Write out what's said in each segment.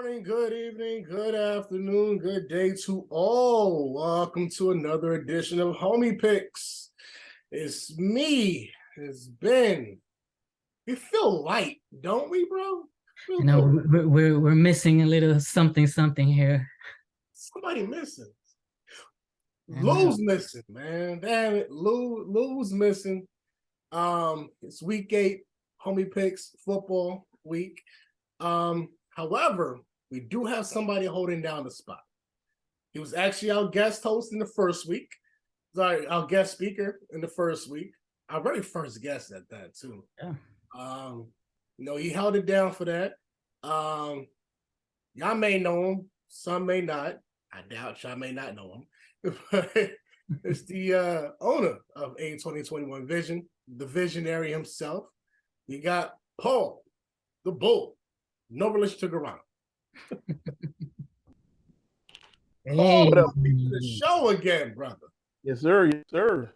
Morning, good evening, good afternoon, good day to all. Welcome to another edition of Homie Picks. It's me, it's Ben. We feel light, don't we, bro? You know, we're missing a little something here. Somebody missing. Lou's missing, man. Damn it, Lou's missing. It's week 8, Homie Picks football week. However, we do have somebody holding down the spot. He was actually our guest host in the first week. Sorry, our guest speaker in the first week. Our very first guest at that too. Yeah. He held it down for that. Y'all may know him, some may not. I doubt y'all may not know him. But it's the owner of A2021Vision, the visionary himself. You got Paul, the Bull. No relation to Garano. Hey. The show again, brother. Yes, sir. Yes, sir.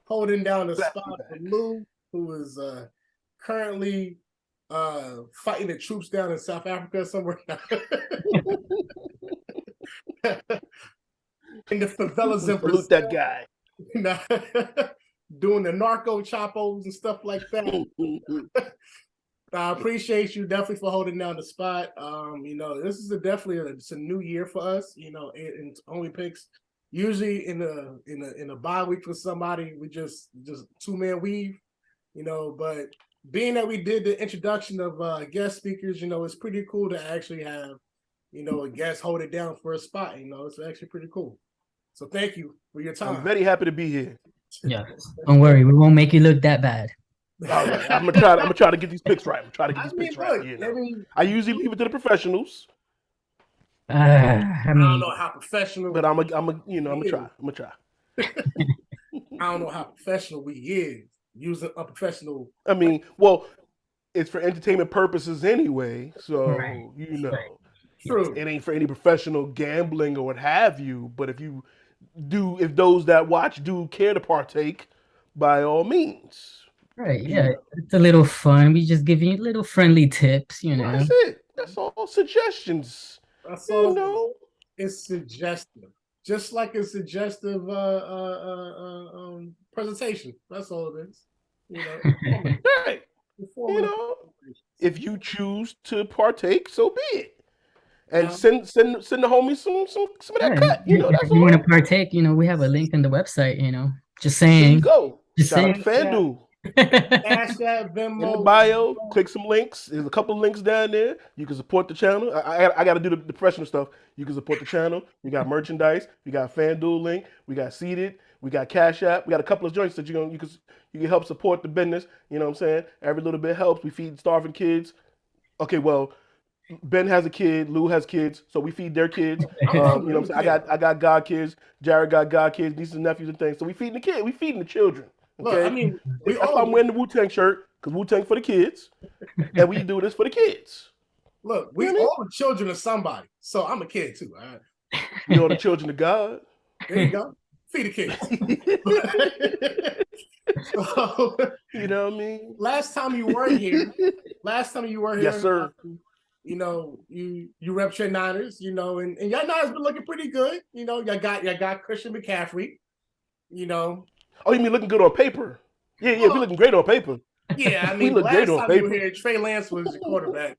Holding down the spot for Lou, who is currently fighting the troops down in South Africa somewhere. In the favelas in Brazil. Salute that guy. Doing the narco chapos and stuff like that. I appreciate you definitely for holding down the spot. This is it's a new year for us. In Homie Picks, usually in a bye week for somebody, we just 2-man weave. But being that we did the introduction of guest speakers, it's pretty cool to actually have a guest hold it down for a spot. It's actually pretty cool. So thank you for your time. I'm very happy to be here. Yeah, don't worry, we won't make you look that bad. All right, I'm gonna try to get these picks right. I usually leave it to the professionals. I don't know how professional, but I'm gonna try. I don't know how professional we is using unprofessional. I mean, well, it's for entertainment purposes anyway. So Right. True. It ain't for any professional gambling or what have you. But if those that watch do care to partake, by all means. Right, yeah, it's a little fun. We just give you little friendly tips, That's it. That's all suggestions. That's all. It's suggestive, just like a suggestive presentation. That's all it is. Right. If you choose to partake, so be it. And send the homies some of that cut. If you want to partake, we have a link in the website. Just saying. There you go. Just Shout saying. out FanDuel. CashApp, Venmo. In the bio, click some links. There's a couple of links down there. You can support the channel. I got to do the professional stuff. You can support the channel. We got merchandise. We got FanDuel link. We got Seated. We got CashApp. We got a couple of joints that you can help support the business. You know what I'm saying? Every little bit helps. We feed starving kids. Okay, well, Ben has a kid. Lou has kids, so we feed their kids. You know what I'm saying? I got god kids. Jared got god kids, nieces and nephews and things. So we feeding the kids. We feeding the children. Okay, Look, that's why I'm wearing the Wu-Tang shirt, because Wu-Tang for the kids, and we do this for the kids. Look, we all the children of somebody, so I'm a kid too. All right? We all the children of God. There you go. Feed the kids. So, you know what I mean? Last time you were here. Yes, sir. You rep your Niners. And y'all Niners been looking pretty good. Y'all got Christian McCaffrey. Oh, you mean looking good on paper? Yeah, we looking great on paper. Yeah, I mean, we look great on paper. You were here, Trey Lance was the quarterback.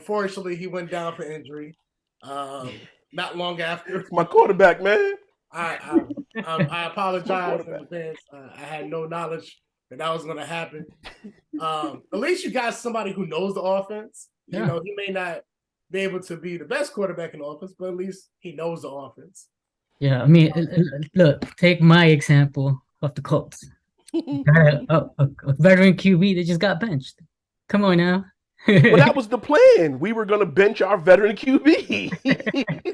Fortunately, he went down for injury. Not long after. It's my quarterback, man. I apologize in advance. I had no knowledge that was going to happen. At least you got somebody who knows the offense. Yeah. He may not be able to be the best quarterback in the offense, but at least he knows the offense. Yeah, I mean, look, take my example of the Colts. A veteran QB that just got benched. Come on now. Well, that was the plan. We were going to bench our veteran QB.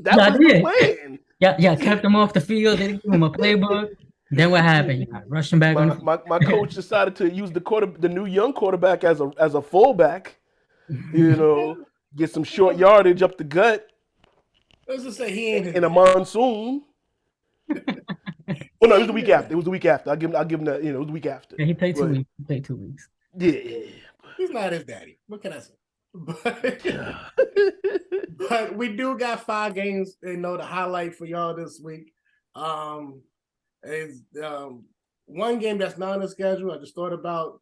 That was the plan. Yeah, kept him off the field. They didn't give him a playbook. Then what happened? Rushing back on. My coach decided to use the new young quarterback as a fullback. Get some short yardage up the gut. Let's just say he ain't in a monsoon. Well, no, it was the week after. I'll give him that. It was the week after. Yeah, he played 2 weeks. Yeah. He's not his daddy. What can I say? But we do got 5 games, to highlight for y'all this week. Is one game that's not on the schedule. I just thought about.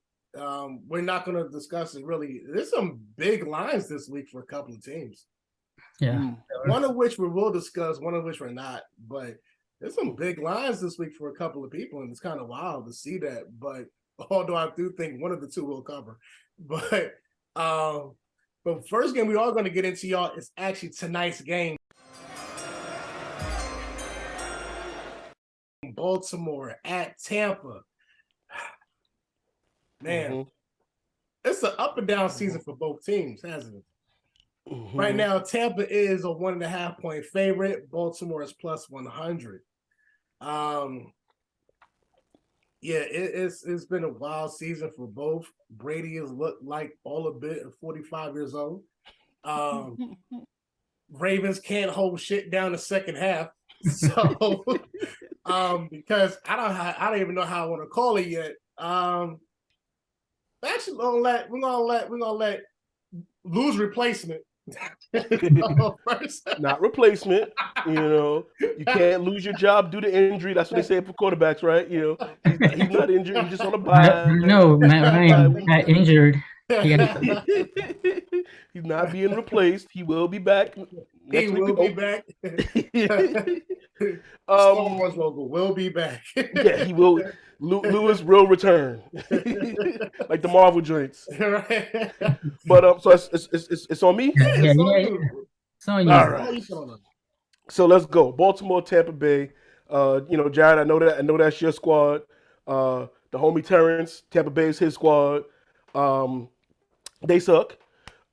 We're not going to discuss it really. There's some big lines this week for a couple of teams. Yeah. One of which we will discuss, one of which we're not. But there's some big lines this week for a couple of people, and it's kind of wild to see that. But although I do think one of the two will cover. But first game we are going to get into, y'all, is actually tonight's game. Baltimore at Tampa. Man, it's an up and down season for both teams, hasn't it? Right now, Tampa is a 1.5 point favorite. Baltimore is plus 100. It's been a wild season for both. Brady has looked like all a bit at 45 years old. Ravens can't hold shit down the second half. So because I don't even know how I want to call it yet. Actually, we're gonna let lose replacement. Not replacement. You can't lose your job due to injury. That's what they say for quarterbacks, right? He's not injured. He's just on a bye. No, Matt Ryan got injured. He's not being replaced. He will be back. He will be back. Star Wars logo will be back. Yeah, he will. Lewis will return, like the Marvel joints. Right. But so it's on me. Yeah. It's on you. All right. So let's go. Baltimore, Tampa Bay. Jared, I know that's your squad. The homie Terrence, Tampa Bay is his squad. They suck.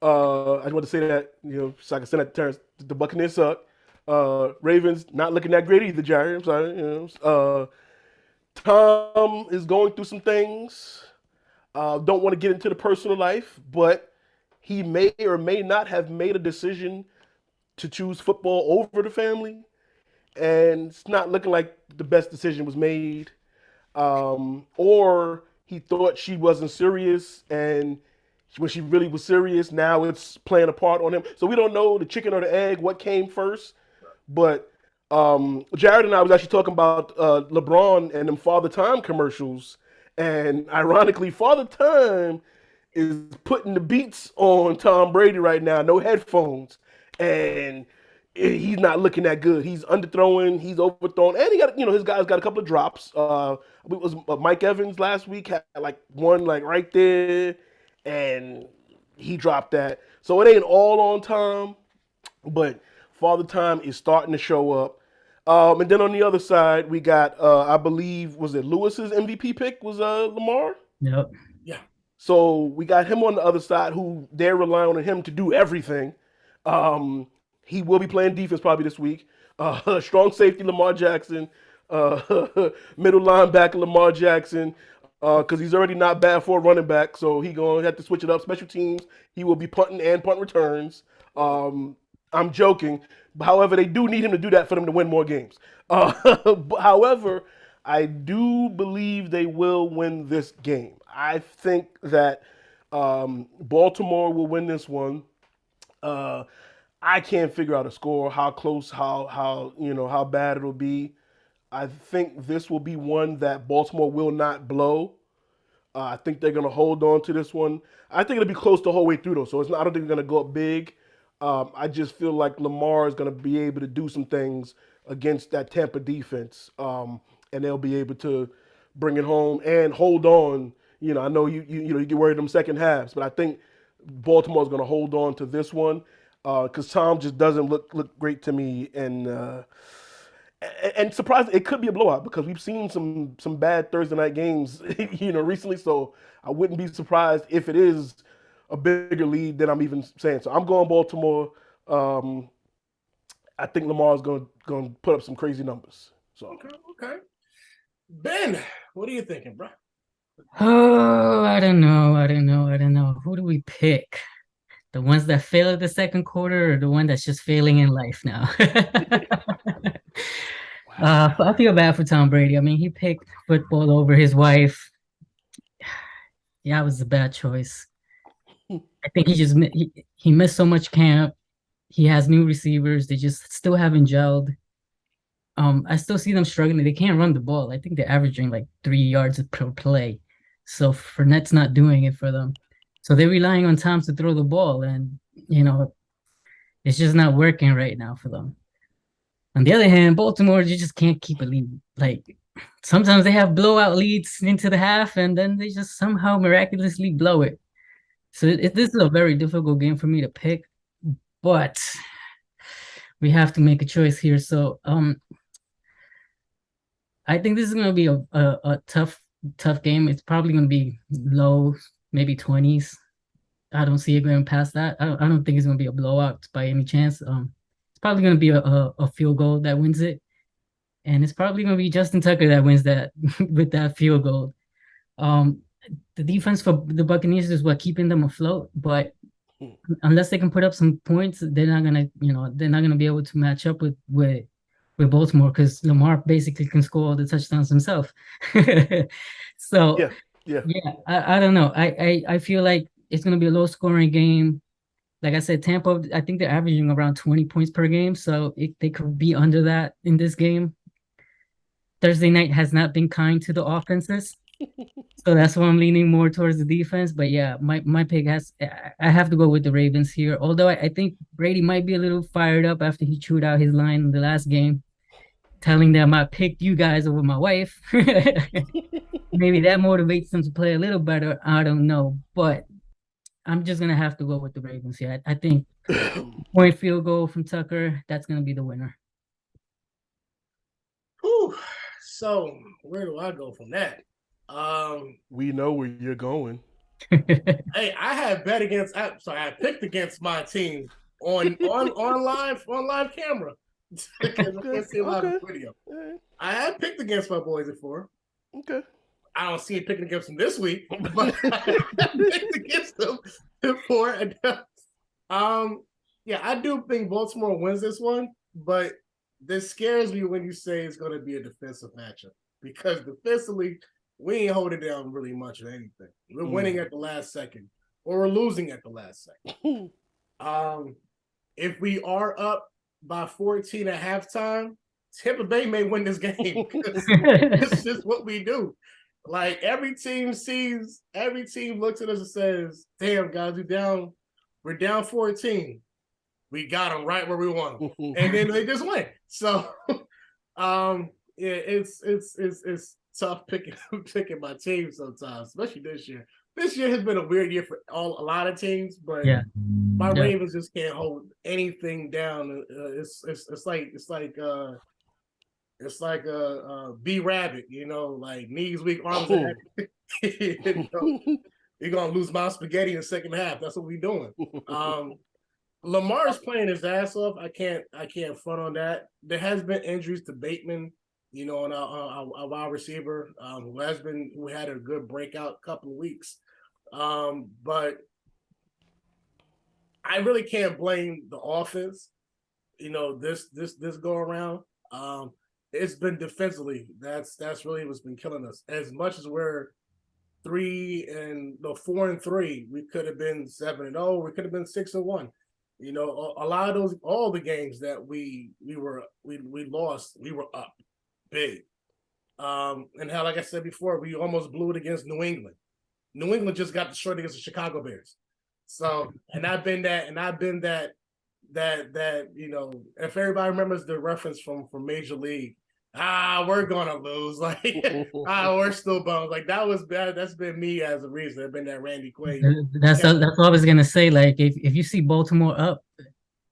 I just want to say that, so I can send that to Terrence. The Buccaneers suck. Ravens not looking that great either, Jared. I'm sorry. Tom is going through some things. Don't want to get into the personal life, but he may or may not have made a decision to choose football over the family, and it's not looking like the best decision was made. Or he thought she wasn't serious, and when she really was serious, now it's playing a part on him. So we don't know the chicken or the egg, what came first. But Jared and I was actually talking about LeBron and them Father Time commercials. And ironically, Father Time is putting the beats on Tom Brady right now, no headphones. And he's not looking that good. He's underthrowing, he's overthrown, and he got, his guys got a couple of drops. It was Mike Evans last week had one right there, and he dropped that. So it ain't all on Tom, but Father Time is starting to show up. And then on the other side, we got, I believe, was it Lewis's MVP pick was Lamar? Yep. Yeah. So we got him on the other side, who they're relying on him to do everything. He will be playing defense probably this week. Strong safety Lamar Jackson, middle linebacker Lamar Jackson, because he's already not bad for a running back, so he gonna have to switch it up. Special teams, he will be punting and punt returns. I'm joking. However, they do need him to do that for them to win more games. However, I do believe they will win this game. I think that Baltimore will win this one. I can't figure out a score, how close, how bad it'll be. I think this will be one that Baltimore will not blow. I think they're going to hold on to this one. I think it'll be close the whole way through, though. So I don't think they're going to go up big. I just feel like Lamar is going to be able to do some things against that Tampa defense, and they'll be able to bring it home and hold on. I know you get worried them second halves, but I think Baltimore's going to hold on to this one because Tom just doesn't look great to me, and surprised it could be a blowout because we've seen some bad Thursday night games recently. So I wouldn't be surprised if it is a bigger lead than I'm even saying. So I'm going Baltimore. I think Lamar's going to put up some crazy numbers. So Okay. Ben, what are you thinking, bro? Oh, I don't know. Who do we pick? The ones that fail at the second quarter, or the one that's just failing in life now? I feel bad for Tom Brady. I mean, he picked football over his wife. Yeah, it was a bad choice. I think he missed so much camp. he has new receivers. They just still haven't gelled. I still see them struggling. They can't run the ball. I think they're averaging like 3 yards per play. So Fournette's not doing it for them. So they're relying on Tom to throw the ball, and it's just not working right now for them. On the other hand, Baltimore, you just can't keep a lead. Like sometimes they have blowout leads into the half, and then they just somehow miraculously blow it. So this is a very difficult game for me to pick, but we have to make a choice here. So I think this is gonna be a tough game. It's probably gonna be low, maybe 20s. I don't see it going past that. I don't think it's gonna be a blowout by any chance. It's probably gonna be a field goal that wins it, and it's probably gonna be Justin Tucker that wins that with that field goal. The defense for the Buccaneers is what keeping them afloat, but unless they can put up some points, they're not gonna be able to match up with Baltimore, because Lamar basically can score all the touchdowns himself. So yeah. I don't know. I feel like it's gonna be a low scoring game. Like I said, Tampa, I think they're averaging around 20 points per game, so they could be under that in this game. Thursday night has not been kind to the offenses. So that's why I'm leaning more towards the defense. But yeah, my pick I have to go with the Ravens here. Although I think Brady might be a little fired up after he chewed out his line in the last game, telling them I picked you guys over my wife. Maybe that motivates them to play a little better. I don't know. But I'm just gonna have to go with the Ravens here. I think point field goal from Tucker, that's gonna be the winner. Whew. So where do I go from that? We know where you're going. Hey, I had bet against. Sorry, I picked against my team on live camera because I can't see a live video. Right. I had picked against my boys before. Okay. I don't see it picking against them this week, but I picked against them before. Yeah, I do think Baltimore wins this one, but this scares me when you say it's going to be a defensive matchup, because defensively we ain't holding down really much of anything. We're winning at the last second, or we're losing at the last second. If we are up by 14 at halftime, Tampa Bay may win this game. It's just what we do. Like every team looks at us and says, "Damn, guys, we're down 14. We got them right where we want them," and then they just win. So, yeah, it's tough picking my team sometimes, especially this year. This year has been a weird year for a lot of teams, but my Ravens just can't hold anything down. It's like a B rabbit, like knees weak, arms heavy. You're gonna lose my spaghetti in the second half. That's what we're doing. Lamar's playing his ass off. I can't front on that. There has been injuries to Bateman, on our wide receiver, who had a good breakout couple of weeks. But I really can't blame the offense. This go around. It's been defensively. That's really what's been killing us. As much as we're 4-3, we could have been 7-0. We could have been 6-1. A lot of all the games that we lost, we were up big. And how, like I said before, we almost blew it against New England. New England just got destroyed against the Chicago Bears. So, I've been that, if everybody remembers the reference from Major League, we're gonna lose. Like, we're still bummed. Like, that was bad. That's been me as a reason. I've been that Randy Quaid. That's what I was gonna say. Like, if you see Baltimore up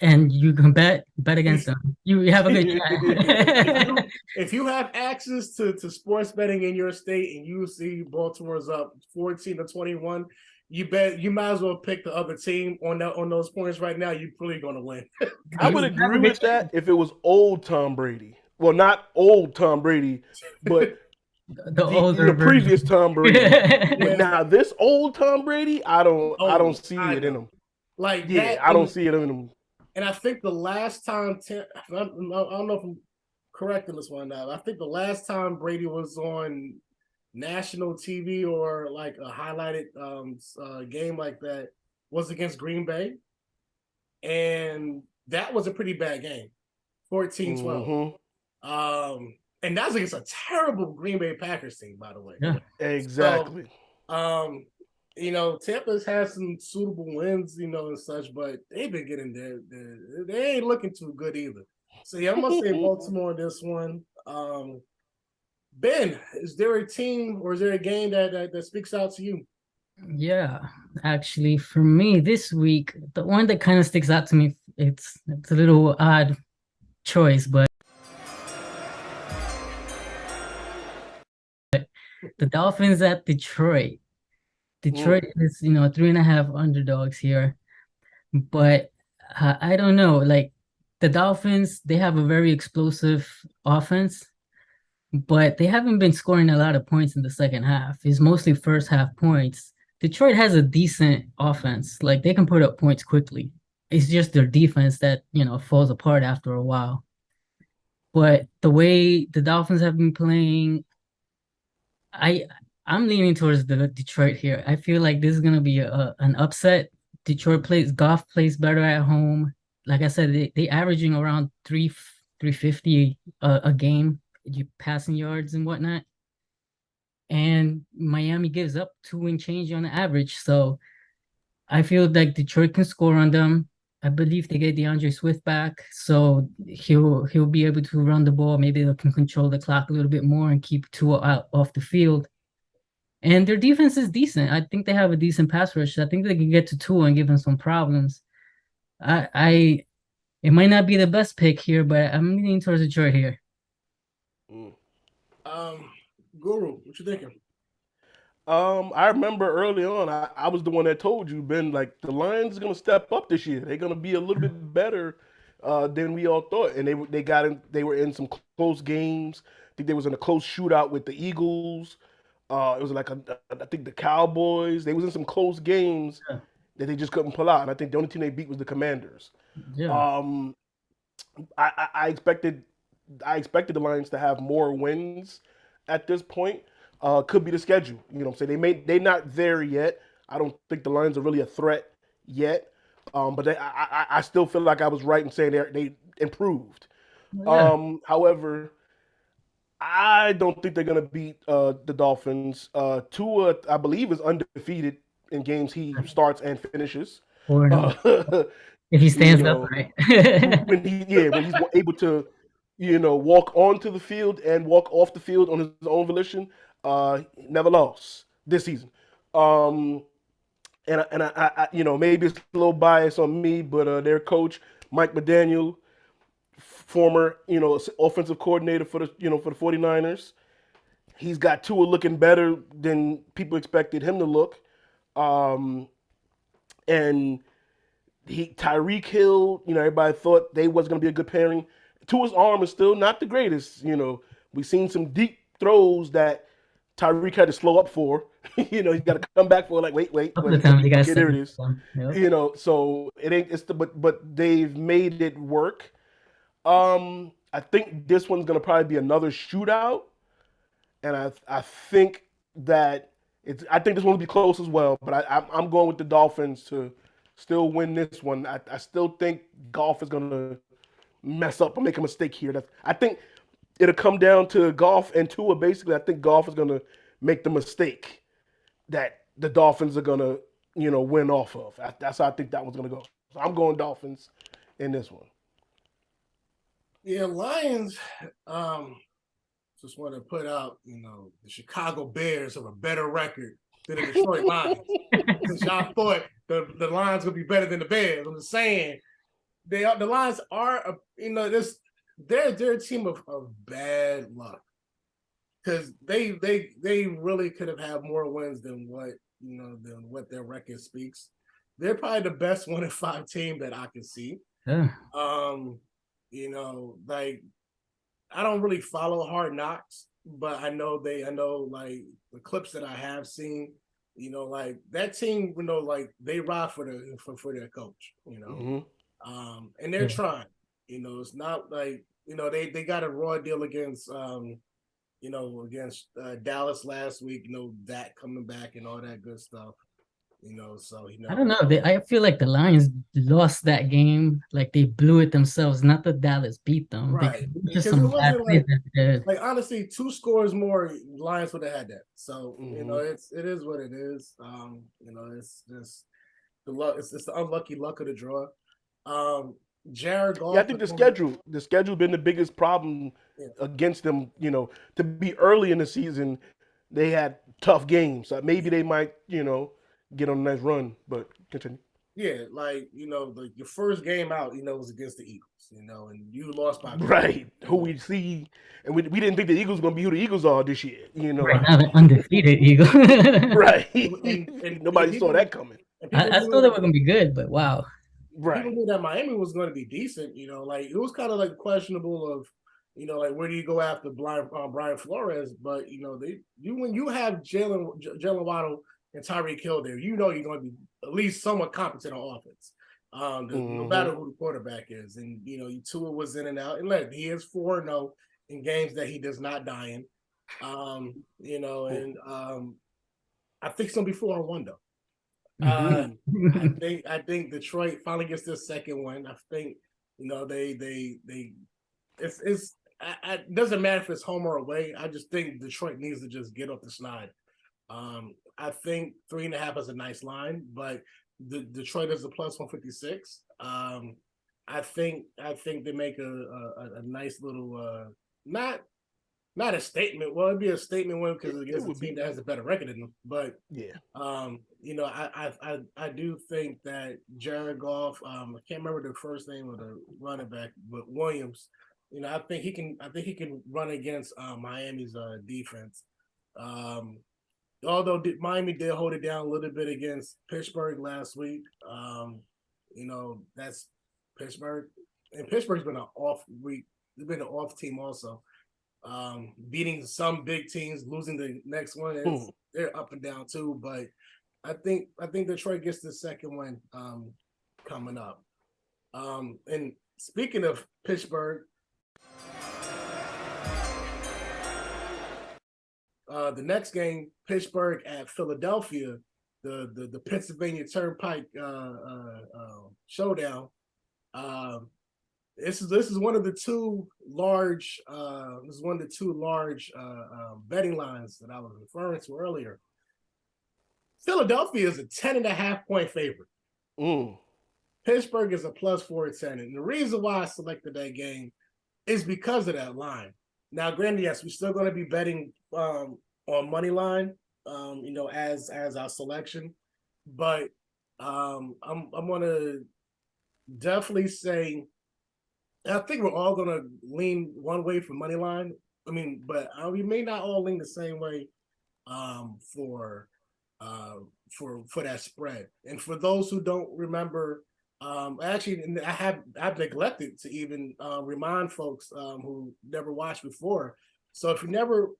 and you can bet against them, you have a good chance. If you have access to sports betting in your state and you see Baltimore's up 14-21, you might as well pick the other team on those points right now. You're probably going to win. I would agree with that if it was old Tom Brady. Well, not old Tom Brady, but the previous Tom Brady. But now this old Tom Brady, I don't see it in him. Like, I don't see it in him. And I think the last time, I don't know if I'm correct in this one now. I think the last time Brady was on national TV or like a highlighted game like that was against Green Bay. And that was a pretty bad game, 14-12. And that was against a terrible Green Bay Packers team, by the way. Yeah. Exactly. So, you know, Tampa's had some suitable wins, you know, and such, but they've been getting there. They ain't looking too good either. So yeah, I'm gonna say Baltimore in this one. Ben, is there a team or is there a game that speaks out to you? Yeah, actually, for me this week, the one that kind of sticks out to me, it's a little odd choice, but the Dolphins at Detroit. Detroit is, 3.5 underdogs here, but I don't know. Like the Dolphins, they have a very explosive offense, but they haven't been scoring a lot of points in the second half. It's mostly first half points. Detroit has a decent offense. Like they can put up points quickly. It's just their defense that, falls apart after a while. But the way the Dolphins have been playing, I'm leaning towards the Detroit here. I feel like this is gonna be an upset. Goff plays better at home. Like I said, they averaging around 350 a game, passing yards and whatnot. And Miami gives up 2 and change on the average. So I feel like Detroit can score on them. I believe they get DeAndre Swift back, so he'll be able to run the ball. Maybe they can control the clock a little bit more and keep Tua out off the field. And their defense is decent. I think they have a decent pass rush. I think they can get to Tua and give him some problems. It might not be the best pick here, but I'm leaning towards Detroit here. Guru, what you thinking? I remember early on, I was the one that told you, Ben, like the Lions are gonna step up this year. They're gonna be a little bit better than we all thought, and they were in some close games. I think they was in a close shootout with the Eagles. It was like I think the Cowboys. They was in some close games Yeah. that they just couldn't pull out, and I think the only team they beat was the Commanders. Yeah. I expected the Lions to have more wins at this point. Could be the schedule. You know what I'm saying? They're not there yet. I don't think the Lions are really a threat yet. But I still feel like I was right in saying they improved. Yeah. However, I don't think they're gonna beat the Dolphins. Tua, I believe, is undefeated in games he starts and finishes. 4-0. Uh, If he you stands know, upright. when he's able to, walk onto the field and walk off the field on his own volition, never lost this season. Maybe it's a little bias on me, but their coach Mike McDaniel, former offensive coordinator for the 49ers, he's got Tua looking better than people expected him to look, and Tyreek Hill, everybody thought they was going to be a good pairing. Tua's arm is still not the greatest. We've seen some deep throws that Tyreek had to slow up for. He's got to come back for wait. A couple of times they got Okay, there it is. Yep. So it ain't. But they've made it work. I think this one's going to probably be another shootout, and I think that I think this one will be close as well. But I'm going with the Dolphins to still win this one. I still think Goff is going to mess up or make a mistake here. I think it'll come down to Goff and Tua. Basically, I think Goff is going to make the mistake that the Dolphins are going to, win off of. That's how I think that one's going to go. So I'm going Dolphins in this one. Yeah, Lions. Just want to put out, the Chicago Bears have a better record than the Detroit Lions. Because y'all thought the Lions would be better than the Bears. I'm just saying, the Lions are, they're a team of bad luck. Because they really could have had more wins than what their record speaks. They're probably the best 1-5 team that I can see. Yeah. I don't really follow Hard Knocks, but I know like the clips that I have seen, like that team, they ride for their coach, and they're trying, it's not like, they got a raw deal against, against Dallas last week, that coming back and all that good stuff. You know, so I don't know. I feel like the Lions lost that game. Like they blew it themselves. Not that Dallas beat them because right, it was just because it some bad wasn't plays that they did. like honestly, 2 scores more, Lions would have had that. So you know, Mhm. it is what it is. You know, it's just the luck. It's the unlucky luck of the draw. Jared Yeah, I Goff. think the schedule been the biggest problem Yeah, against them. You know, to be early in the season, they had tough games. So maybe they might, get on a nice run. But continue. yeah, like you know, your first game out, you know, was against the Eagles. You know, and you lost by 20. Right, You who know, we see, and we didn't think the Eagles were gonna be who the Eagles are this year. Right right, now, they're undefeated, Eagle. Right. and Nobody saw people that coming. and people I thought knew they were gonna be good, but wow. people Right. knew that Miami was going to be decent. You know, like it was kind of like questionable of, you know, like where do you go after Brian Flores? But you know, when you have Jalen Waddle and Tyreek Hill there, you know you're going to be at least somewhat competent on offense. No Hmm. matter who the quarterback is, and you know, Tua was in and out, and look, he is 4-0 in games that he does not die in. You know, and I think it's gonna be 4-1 though. Uh, Mhm. I think Detroit finally gets their second one. I think you know they it doesn't matter if it's home or away. I just think Detroit needs to just get off the snide. I think 3.5 is a nice line, but Detroit is a plus 156. I think they make a nice little not a statement. Well, it'd be a statement win because It, it's it against a would team be. that has a better record than them. But Yeah. you know, I do think that Jared Goff, I can't remember the first name of the running back, but Williams, you know, I think he can run against Miami's defense. Um, although Miami did hold it down a little bit against Pittsburgh last week. You know, that's Pittsburgh, and Pittsburgh's been an off week. They've been an off team also. Beating some big teams, losing the next one. Hmm. They're up and down too, but I think Detroit gets the second one coming up. And speaking of Pittsburgh, the next game, Pittsburgh at Philadelphia, the Pennsylvania Turnpike showdown. Um, this is one of the two large betting lines that I was referring to earlier. Philadelphia is a 10.5 point favorite. Mm. Pittsburgh is a plus 410. And the reason why I selected that game is because of that line. Now, granted, yes, we're still going to be betting on money line, you know, as our selection, but I'm going to definitely say I think we're all going to lean one way for money line. I mean, but we may not all lean the same way um, for uh, for that spread. And for those who don't remember, actually, I've neglected to even remind folks who never watched before. So if you never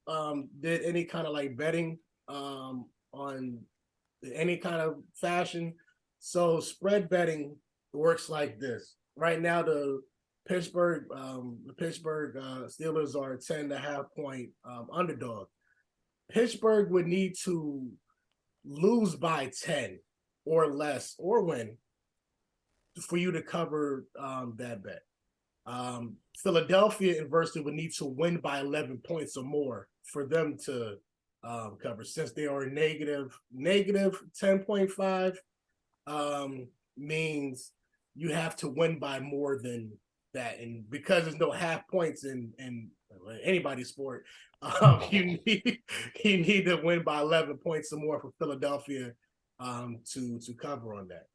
did any kind of like betting on any kind of fashion, so spread betting works like this. Right now, the Pittsburgh Steelers are a 10.5 point underdog. Pittsburgh would need to lose by 10 or less or win for you to cover that bet. Philadelphia inversely would need to win by 11 points or more for them to cover, since they are negative 10.5 means you have to win by more than that. And because there's no half points in anybody's sport, you need to win by 11 points or more for Philadelphia to cover on that.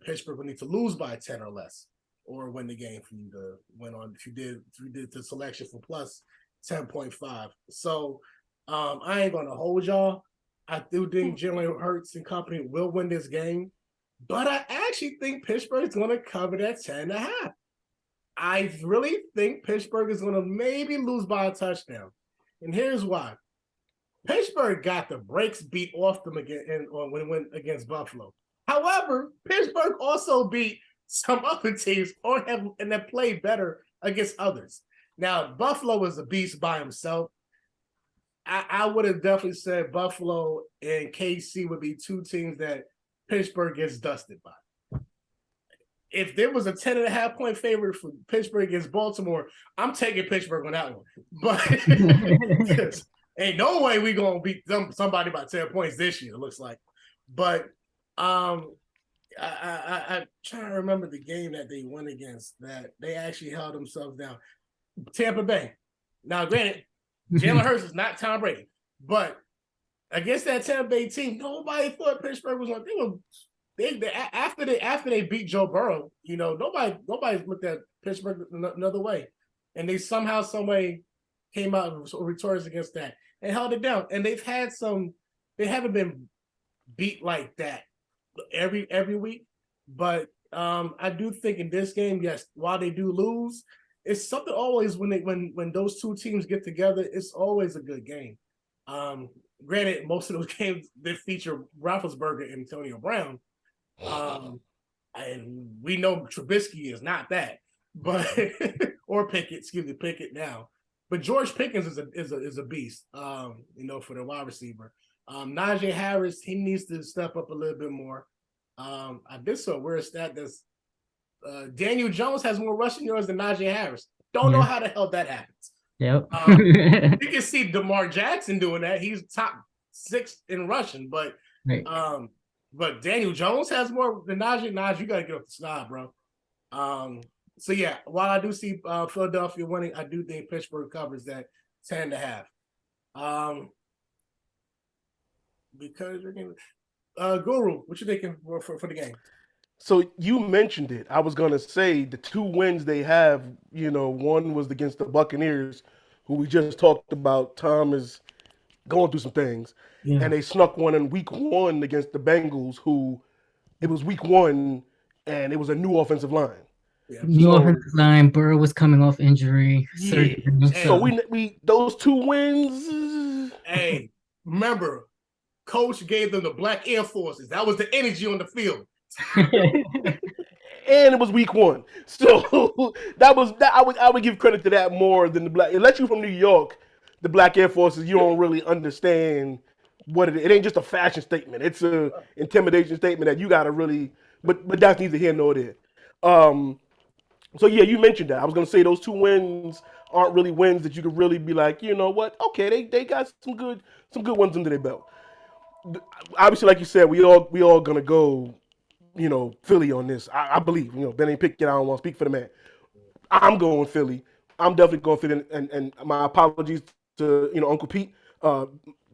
Pittsburgh will need to lose by 10 or less or win the game for you to win on if you did the selection for plus 10.5. So I ain't gonna hold y'all. I do think Jalen Hurts and company will win this game, but I actually think Pittsburgh is going to cover that 10.5. I really think Pittsburgh is going to maybe lose by a touchdown. And here's why. Pittsburgh got the brakes beat off them again when it went against Buffalo. However, Pittsburgh also beat some other teams and have played better against others. Now, Buffalo was a beast by himself. I would have definitely said Buffalo and KC would be two teams that Pittsburgh gets dusted by. If there was a 10.5-point favorite for Pittsburgh against Baltimore, I'm taking Pittsburgh on that one. But ain't no way we gonna beat somebody by 10 points this year, it looks like. But I trying to remember the game that they won against that they actually held themselves down. Tampa Bay. Now, granted, Jalen Hurts is not Tom Brady, but against that Tampa Bay team, nobody thought Pittsburgh was on. After they beat Joe Burrow, you know, nobody looked at Pittsburgh another way, and they somehow, some way, came out victorious against that and held it down. And they've had some. They haven't been beat like that every week, but I do think in this game, yes, while they do lose, it's something always when those two teams get together, it's always a good game. Granted, most of those games that feature Roethlisberger and Antonio Brown, and we know Trubisky is not that, but or Pickett now. But George Pickens is a beast, you know, for the wide receiver. Najee Harris, he needs to step up a little bit more. I did so weird stat that's Daniel Jones has more rushing yards than Najee Harris. Don't know how the hell that happens. Yep. You can see DeMar Jackson doing that. He's top 6 in rushing, but Right. But Daniel Jones has more than Najee. Najee, you gotta get off the snide, bro. So yeah, while I do see Philadelphia winning, I do think Pittsburgh covers that 10.5. Because you're getting Guru, what you thinking for the game? So you mentioned it. I was gonna say the 2 wins they have. You know, one was against the Buccaneers, who we just talked about. Tom is going through some things, and they snuck one in week 1 against the Bengals, who it was week 1, and it was a new offensive line. Yeah. New offensive line. Burrow was coming off injury. Yeah. So we those 2 wins. Hey, remember, Coach gave them the black Air Forces. That was the energy on the field. And it was week 1, so that was that. I would give credit to that more than the black. Unless you're from New York, the black Air Forces, you don't really understand what it is. It ain't just a fashion statement. It's a intimidation statement that you got to really. But that's neither here nor there. So yeah, you mentioned that. I was gonna say those 2 wins aren't really wins that you could really be like, you know what? Okay, they got some good ones under their belt. Obviously, like you said, we all gonna go, you know, Philly on this. I believe, you know, Ben ain't picking. I don't want to speak for the man. I'm going Philly. I'm definitely going Philly, and my apologies to, you know, Uncle Pete,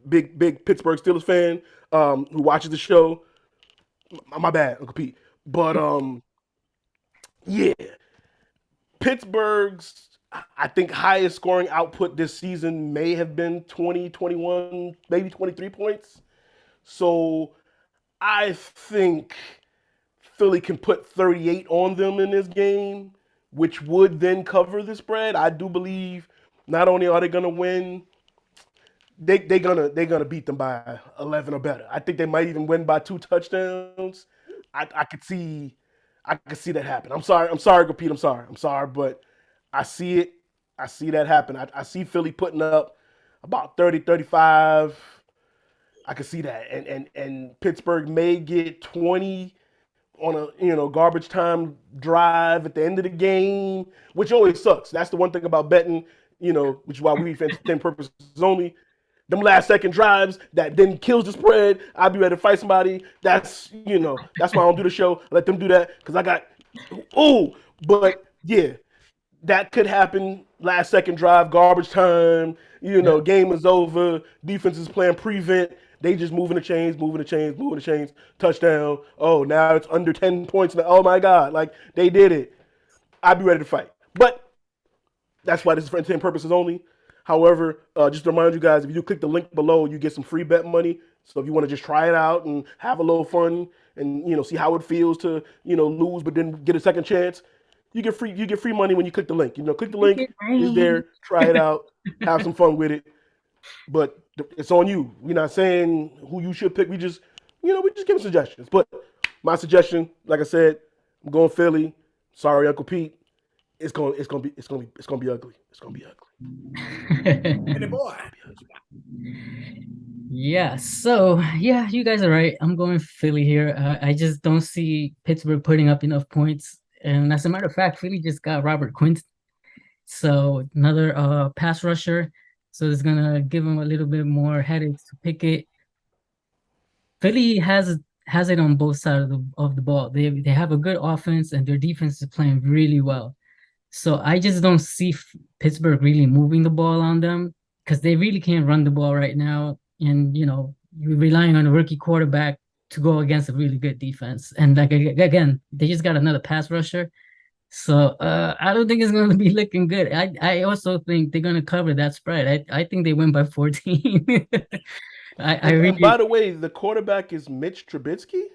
big Pittsburgh Steelers fan, who watches the show. My bad, Uncle Pete. But yeah, Pittsburgh's, I think, highest scoring output this season may have been 20, 21, maybe 23 points. So I think Philly can put 38 on them in this game, which would then cover the spread. I do believe not only are they going to win, they're gonna beat them by 11 or better. I think they might even win by 2 touchdowns. I could see that happen. I'm sorry, Pete. I'm sorry, but I see it. I see that happen. I see Philly putting up about 30, 35. I can see that, and Pittsburgh may get 20 on a, you know, garbage time drive at the end of the game, which always sucks. That's the one thing about betting, you know, which is why we for 10 purposes only. Them last second drives that then kills the spread. I'll be ready to fight somebody. That's, you know, that's why I don't do the show. Let them do that because I got, but yeah, that could happen. Last second drive, garbage time. You know, game is over. Defense is playing prevent. They just moving the chains. Touchdown. Oh, now it's under 10 points. Now, oh my God, like they did it. I'd be ready to fight. But that's why this is for 10 purposes only. However, just to remind you guys, if you click the link below, you get some free bet money. So if you want to just try it out and have a little fun and, you know, see how it feels to, you know, lose but then get a second chance, you get free money when you click the link. You know, click the link, it's there, try it out, have some fun with it. But it's on you. We're not saying who you should pick. We just give suggestions. But my suggestion, like I said, I'm going Philly. Sorry, Uncle Pete. it's gonna be ugly. It's gonna be ugly. And the boy. Yeah, so yeah, you guys are right. I'm going Philly here. I just don't see Pittsburgh putting up enough points. And as a matter of fact, Philly just got Robert Quint, so another pass rusher. So it's gonna give him a little bit more headaches to pick it. Philly has it on both sides of the ball. They have a good offense and their defense is playing really well. So I just don't see Pittsburgh really moving the ball on them because they really can't run the ball right now. And you're relying on a rookie quarterback to go against a really good defense. And like again, they just got another pass rusher. So I don't think it's going to be looking good. I also think they're going to cover that spread. I think they win by 14. And by the way, the quarterback is Mitch Trubisky.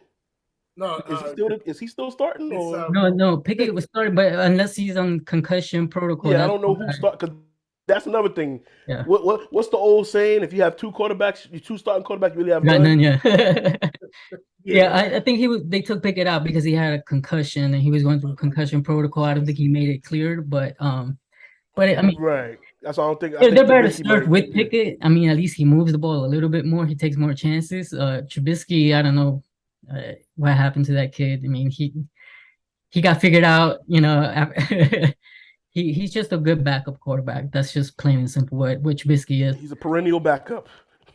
No, Is he still starting? Or? No, Pickett was started, but unless he's on concussion protocol. Yeah, I don't know who start because that's another thing. Yeah. What's the old saying? If you have two quarterbacks, you two starting quarterbacks, you really have None, none. Yeah. Yeah, I think they took Pickett out because he had a concussion and he was going through concussion protocol. I don't think he made it cleared, but I mean, right. That's all I don't think. they're better to start with Pickett. I mean, at least he moves the ball a little bit more. He takes more chances. Trubisky, I don't know what happened to that kid. I mean, he got figured out. He's just a good backup quarterback. That's just plain and simple what Trubisky is. He's a perennial backup.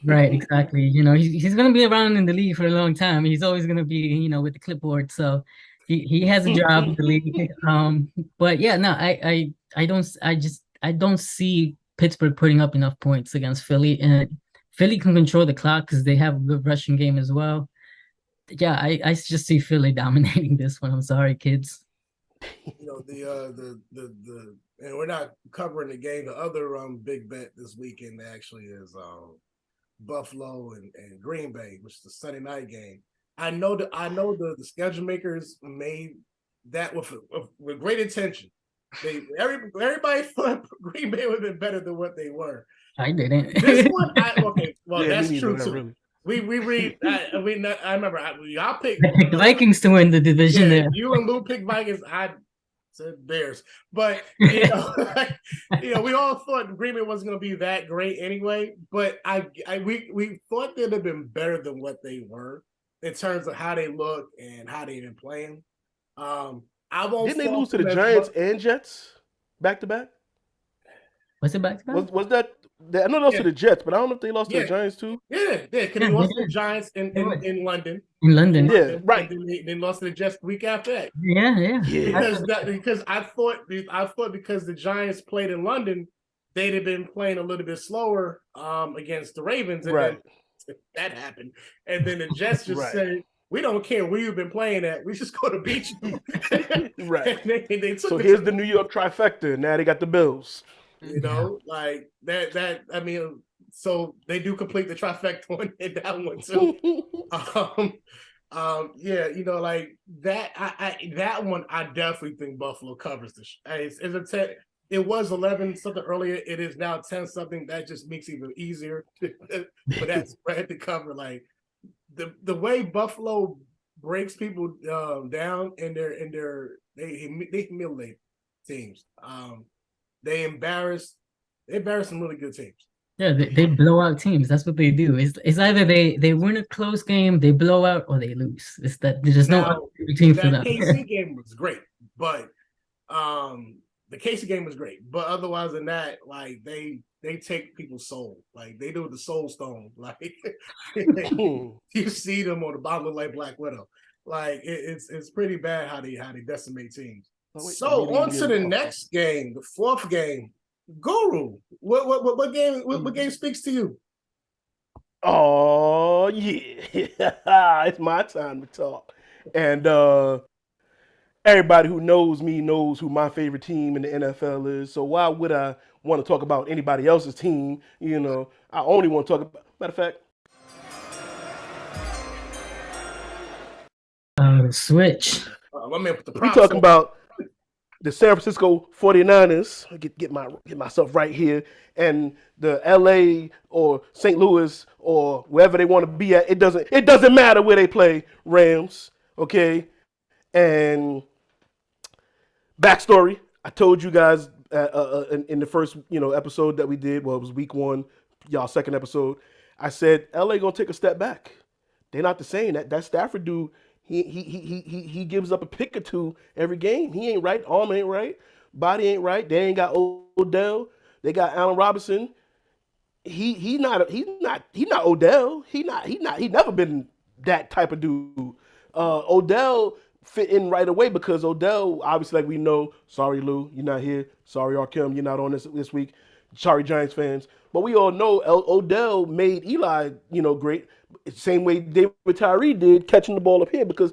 Right, exactly. He's gonna be around in the league for a long time. He's always gonna be, with the clipboard. So he has a job in the league. But yeah, no, I don't see Pittsburgh putting up enough points against Philly, and Philly can control the clock because they have a good rushing game as well. Yeah, I just see Philly dominating this one. I'm sorry, kids. The and we're not covering the game. The other big bet this weekend actually is Buffalo and Green Bay, which is the Sunday night game. I know the schedule makers made that with great intention. Everybody thought Green Bay would have been better than what they were. I didn't. This one, that's true too. Really. We read. I remember y'all picked. I picked the Vikings to win the division. Yeah, you and Lou picked Vikings. I said Bears, but we all thought Green Bay wasn't going to be that great anyway. But we thought they'd have been better than what they were in terms of how they look and how they've been playing. Didn't they lose to the Giants and Jets back to back? Was it back to back? Was that? I know they lost to the Jets, but I don't know if they lost to the Giants too. Yeah, because they lost to the Giants in London. In London, yeah, right. They lost to the Jets the week after that. Yeah. Because I thought because the Giants played in London, they'd have been playing a little bit slower against the Ravens, and then that happened. And then the Jets just said, "We don't care where you've been playing at. We just going to beat you." Right. They took so here's the New York trifecta. Now they got the Bills. Like that. I mean, so they do complete the trifecta in that one too. Like that. That one, I definitely think Buffalo covers this. It's a 10. It was 11 something earlier. It is now 10 something. That just makes it even easier for that spread to cover. Like the way Buffalo breaks people down in they humiliate teams. They embarrass some really good teams. Yeah, they blow out teams. That's what they do. It's either they win a close game, they blow out, or they lose. It's that there's no between for them. The KC game was great, but otherwise than that, like they take people's soul. Like they do with the soul stone. Like you see them on the bottom like Black Widow. Like it's pretty bad how they decimate teams. So on to the next game, the fourth game. Guru, what game speaks to you? Oh yeah, it's my time to talk. And everybody who knows me knows who my favorite team in the NFL is. So why would I want to talk about anybody else's team? I only want to talk about. Matter of fact, switch. We talking about the San Francisco 49ers, get myself right here, and the LA or St. Louis or wherever they want to be at. It doesn't matter where they play, Rams, okay? And backstory, I told you guys in the first episode that we did. Well, it was week 1, y'all second episode. I said LA gonna take a step back. They're not the same. That Stafford dude, he gives up a pick or two every game. He ain't right. Arm ain't right. Body ain't right. They ain't got Odell. They got Allen Robinson. He not Odell. He never been that type of dude. Odell fit in right away because Odell, obviously, like we know, sorry Lou, you're not here. Sorry Arkem, you're not on this week. Sorry Giants fans. But we all know Odell made Eli, great. Same way David Tyree did catching the ball up here because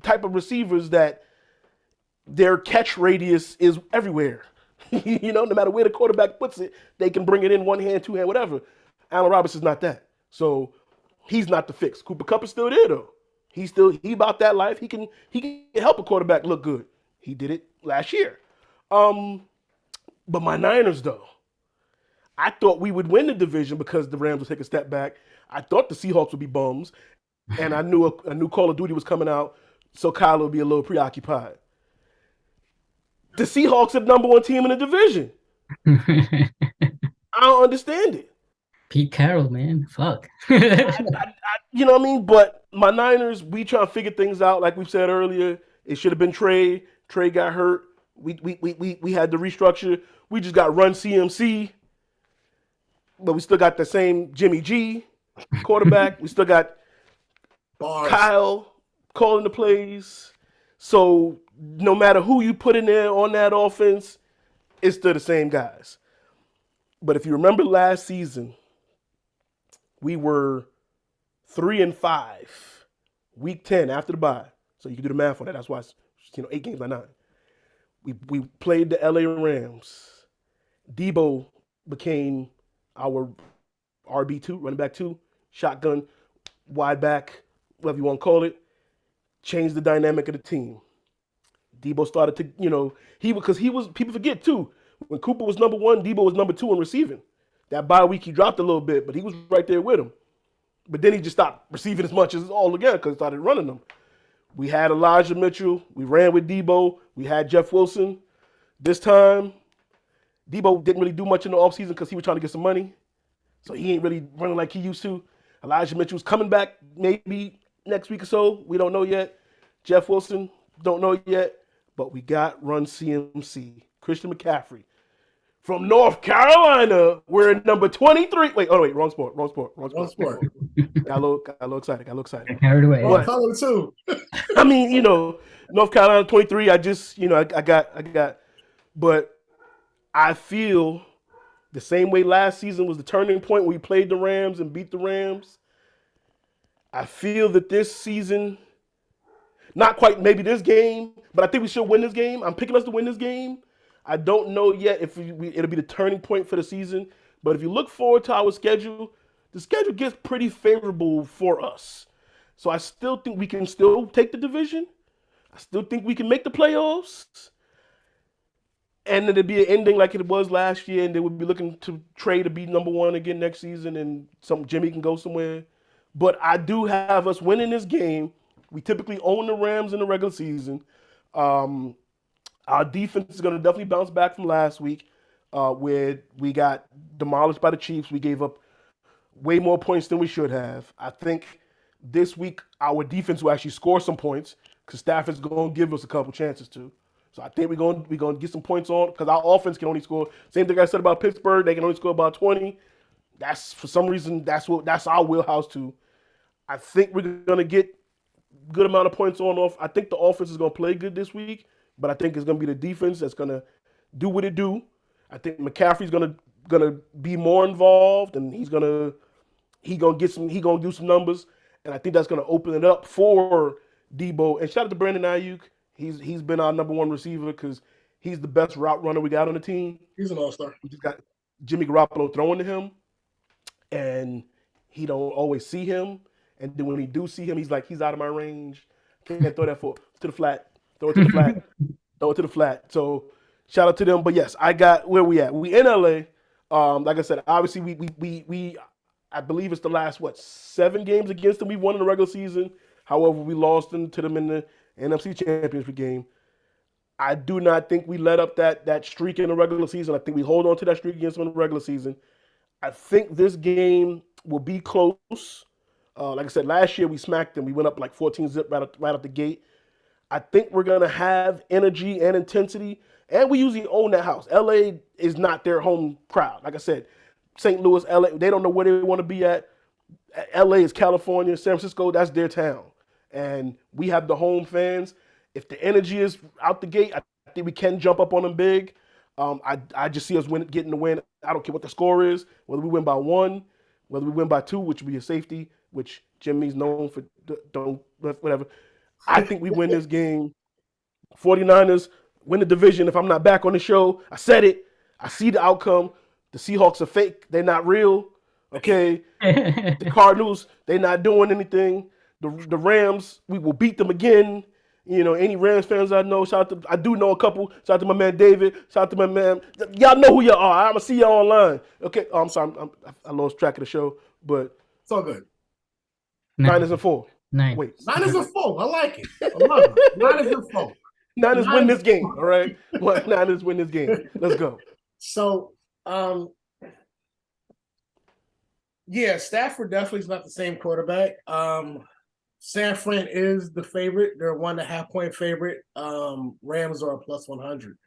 type of receivers that their catch radius is everywhere. No matter where the quarterback puts it, they can bring it in one hand, two hand, whatever. Allen Robinson's not that. So he's not the fix. Cooper Kupp is still there though. He about that life. He can help a quarterback look good. He did it last year. But my Niners though, I thought we would win the division because the Rams would take a step back. I thought the Seahawks would be bums, and I knew a new Call of Duty was coming out, so Kyler would be a little preoccupied. The Seahawks are the number 1 team in the division. I don't understand it. Pete Carroll, man, fuck. You know what I mean? But my Niners, we try to figure things out. Like we said earlier, it should have been Trey. Trey got hurt. We had to restructure. We just got run CMC, but we still got the same Jimmy G quarterback. We still got Bars. Kyle calling the plays. So no matter who you put in there on that offense, it's still the same guys. But if you remember last season, we were 3-5, week 10 after the bye. So you can do the math on that. That's why it's 8 games by 9. We played the LA Rams. Debo became our RB2, running back 2, shotgun, wide back, whatever you want to call it. Changed the dynamic of the team. Debo started to, because he was, people forget too, when Cooper was number 1, Debo was number 2 in receiving. That bye week he dropped a little bit, but he was right there with him. But then he just stopped receiving as much as all again because he started running them. We had Elijah Mitchell. We ran with Debo. We had Jeff Wilson. This time, Debo didn't really do much in the offseason because he was trying to get some money. So he ain't really running like he used to. Elijah Mitchell's coming back maybe next week or so. We don't know yet. Jeff Wilson, don't know yet. But we got Run CMC, Christian McCaffrey. From North Carolina, we're in number 23. Wait, wrong sport. Got a little excited. Carried away. Wrong color too. I mean, North Carolina 23. I just, I got. But I feel the same way last season was the turning point where we played the Rams and beat the Rams. I feel that this season, not quite maybe this game, but I think we should win this game. I'm picking us to win this game. I don't know yet if it'll be the turning point for the season. But if you look forward to our schedule, the schedule gets pretty favorable for us. So I still think we can still take the division. I still think we can make the playoffs. And it'll be an ending like it was last year, and they would be looking to Trey to be number 1 again next season, and Jimmy can go somewhere. But I do have us winning this game. We typically own the Rams in the regular season. Our defense is going to definitely bounce back from last week, where we got demolished by the Chiefs. We gave up way more points than we should have. I think this week our defense will actually score some points because Stafford's going to give us a couple chances to. So I think we're going to get some points on because our offense can only score. Same thing I said about Pittsburgh. They can only score about 20. That's for some reason that's our wheelhouse too. I think we're going to get good amount of points on off. I think the offense is going to play good this week, but I think it's going to be the defense that's going to do what it do. I think McCaffrey's going to be more involved, and he's going to do some numbers, and I think that's going to open it up for Debo. And shout out to Brandon Ayuk. He's been our number 1 receiver because he's the best route runner we got on the team. He's an all-star. We just got Jimmy Garoppolo throwing to him, and he don't always see him. And then when he do see him, he's like, he's out of my range. Can't throw that to the flat. Throw it to the flat. Throw it to the flat. So shout out to them. But yes, I got where we at. We in LA. Like I said, obviously we I believe it's the last 7 games against them we won in the regular season. However, we lost to them in the NFC Championship game. I do not think we let up that streak in the regular season. I think we hold on to that streak against them in the regular season. I think this game will be close. Like I said, last year we smacked them. We went up like 14 zip right out the gate. I think we're gonna have energy and intensity, and we usually own that house. LA is not their home crowd. Like I said, St. Louis, LA, they don't know where they want to be at. LA is California, San Francisco, that's their town. And we have the home fans. If the energy is out the gate, I think we can jump up on them big. I just see us getting the win. I don't care what the score is, whether we win by 1, whether we win by 2, which would be a safety, which Jimmy's known for, don't, whatever. I think we win this game. 49ers win the division. If I'm not back on the show, I said it. I see the outcome. The Seahawks are fake. They're not real. Okay. The Cardinals, they're not doing anything. The Rams, we will beat them again. You know, any Rams fans I know, I do know a couple. Shout out to my man David. Shout out to my man. Y'all know who y'all are. I'm gonna see y'all online. Okay. Oh, I'm sorry. I lost track of the show, but it's all good. 9 and 4. Nice. Wait. 9 and 4. I like it. I love it. 9 and 4. Niners win this game. All right. Niners win this game. Let's go. So, yeah, Stafford definitely is not the same quarterback. San Fran is the favorite. They're a 1.5 point favorite. Rams are a plus 100.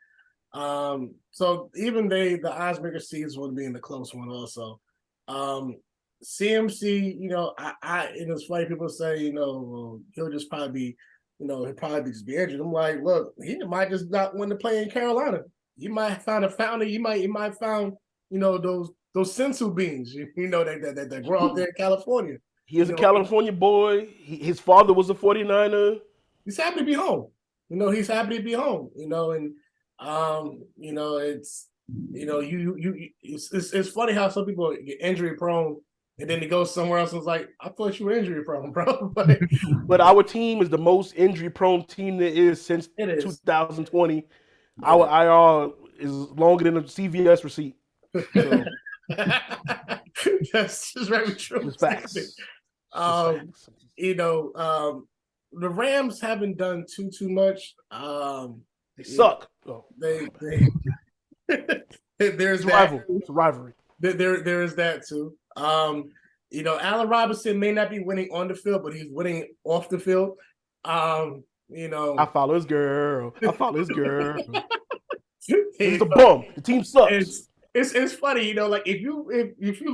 So even the odds maker seeds would be in the close one also. CMC, you know, and it's funny people say, you know, he'll just probably be, you know, he'll probably just be injured. I'm like, look, he might just not want to play in Carolina. You might find a fountain. You might find, you know, those sensu beans, you know, that grow up there in California. He is a California boy. His father was a 49er. He's happy to be home. You know, he's happy to be home. You know, and you know, it's, you know, it's funny how some people get injury prone and then they go somewhere else and it's like, I thought you were injury prone, bro. But our team is the most injury prone team there is since 2020. Our IR is longer than a CVS receipt. So. That's just very true. It's facts. You know, the Rams haven't done too much. They suck. They there's It's a rivalry. There is that too. You know, Allen Robinson may not be winning on the field, but he's winning off the field. You know, I follow his girl. He's a bum. The team sucks. It's funny, you know, like if you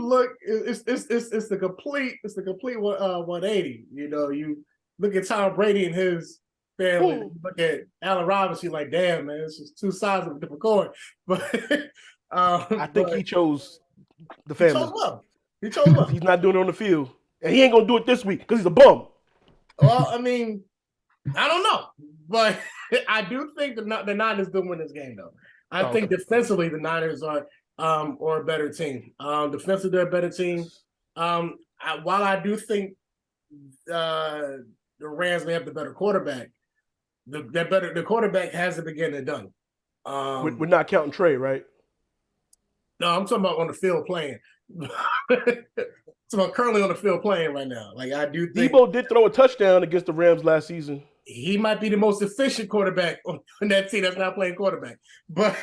look, it's the complete 180. You know, you look at Tom Brady and his family, you look at Allen Robinson, like, damn, man, it's just two sides of a different coin. But I think he chose the family. He chose well. He's not doing it on the field, and he ain't gonna do it this week because he's a bum. Well, I mean, I don't know, but I do think the Niners do win this game, though. I think defensively the Niners are a better team. Defensively, they're a better team. While I do think the Rams may have the better quarterback, the quarterback hasn't been getting it done. We're not counting Trey, right? No, I'm talking about on the field playing. So currently on the field playing right now. Like, I do think Debo did throw a touchdown against the Rams last season. He might be the most efficient quarterback on that team that's not playing quarterback. But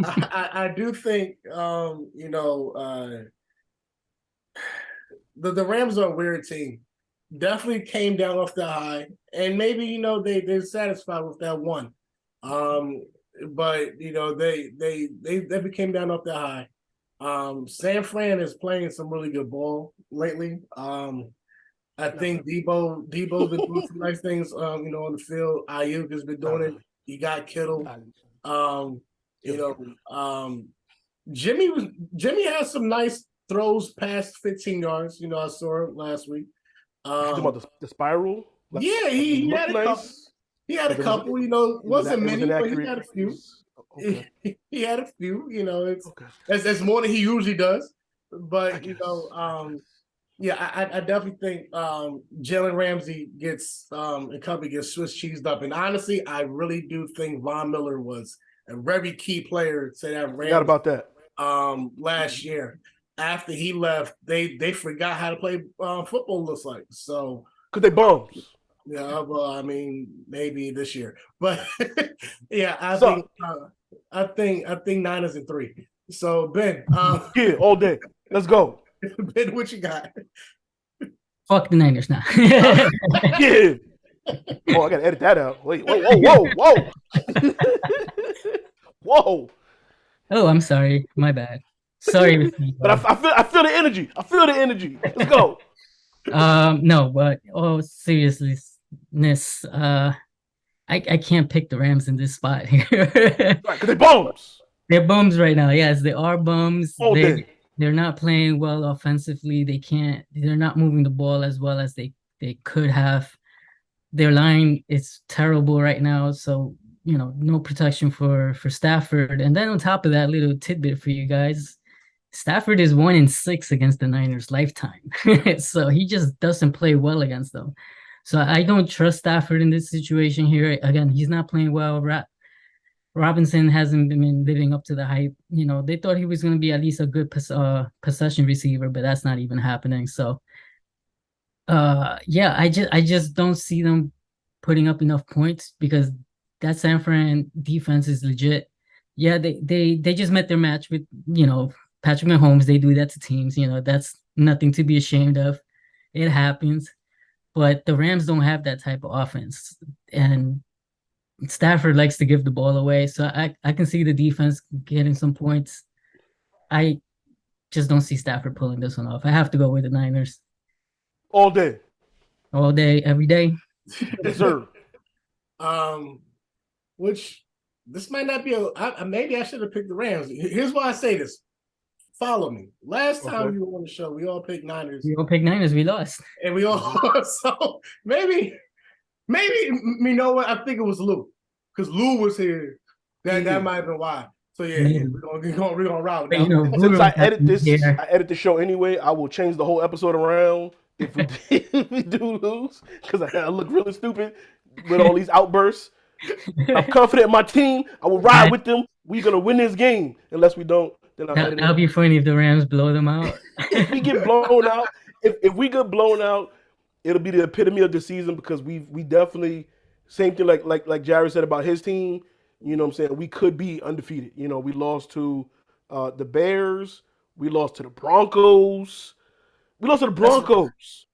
I do think, you know, the Rams are a weird team. Definitely came down off the high. And maybe, you know, they're satisfied with that one. But, you know, they came down off the high. San Fran is playing some really good ball lately. I think Debo's been doing some nice things, you know, on the field. Ayuk has been doing it. He got Kittle. You know, Jimmy has some nice throws past 15 yards. You know, I saw it last week. About the spiral? Yeah, he had a couple. He had a couple. You know, wasn't many, but he had a few. Okay. He had a few. You know, that's more than he usually does. But you know, yeah, I definitely think Jalen Ramsey gets and company gets Swiss cheesed up. And honestly, I really do think Von Miller was a very key player to that Rams. Forgot about that. Last year, after he left, they forgot how to play football. Looks like so because they bums. Yeah, well, I mean, maybe this year, but yeah, I Suck. think Niners in 3. So Ben, Yeah, all day. Let's go. Ben, what you got? Fuck the Niners now. Yeah. Oh, I gotta edit that out. Wait, whoa. Whoa. Oh, I'm sorry. My bad. Sorry, receiver. But I feel the energy. I feel the energy. Let's go. No, but seriousness, I can't pick the Rams in this spot here. Right, because they bombs. They're bums right now. Yes, they are bums. All day. They're not playing well offensively. They're not moving the ball as well as they could have. Their line is terrible right now. So, no protection for Stafford. And then on top of that, little tidbit for you guys. Stafford is 1-6 against the Niners lifetime. So he just doesn't play well against them. So I don't trust Stafford in this situation here. Again, he's not playing well. Robinson hasn't been living up to the hype. They thought he was going to be at least a good possession receiver, but that's not even happening. So yeah, I just don't see them putting up enough points because that San Fran defense is legit. Yeah, they just met their match with, Patrick Mahomes. They do that to teams, that's nothing to be ashamed of. It happens. But the Rams don't have that type of offense. And Stafford likes to give the ball away. So I can see the defense getting some points. I just don't see Stafford pulling this one off. I have to go with the Niners. All day. All day, every day. Yes, sir. Which this might not be maybe I should have picked the Rams. Here's why I say this. Follow me. Last time you were on the show, we all picked Niners. We all picked Niners. We lost. And we all so maybe you know what? I think it was Lou. Because Lou was here. That might have been why. So yeah, we're gonna route. Since I edit the show anyway, I will change the whole episode around if we do lose. Because I look really stupid with all these outbursts. I'm confident in my team. I will ride with them. We're gonna win this game. Unless we don't, then that'll be funny if the Rams blow them out. If we get blown out, if we get blown out, it'll be the epitome of the season because we definitely same thing like Jared said about his team. You know what I'm saying? We could be undefeated. We lost to the Bears. We lost to the Broncos. We lost to the Broncos.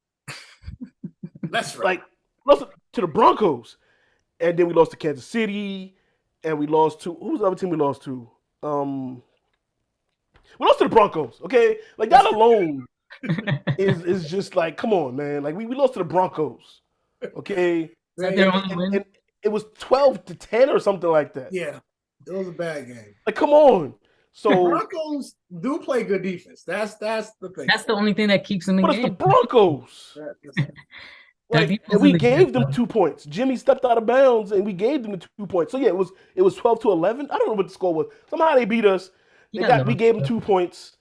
That's right. Lost to the Broncos. And then we lost to Kansas City. And we lost to, who's the other team we lost to? We lost to the Broncos, okay? That alone is just come on, man. We lost to the Broncos, okay? And it was 12-10 or something like that. Yeah, it was a bad game. Come on. So the Broncos do play good defense. That's the thing. That's the only thing that keeps them in game. But it's the Broncos. And we gave them 2 points. Jimmy stepped out of bounds, and we gave them the 2 points. So yeah, it was 12-11. I don't know what the score was. Somehow they beat us. We gave them 2 points.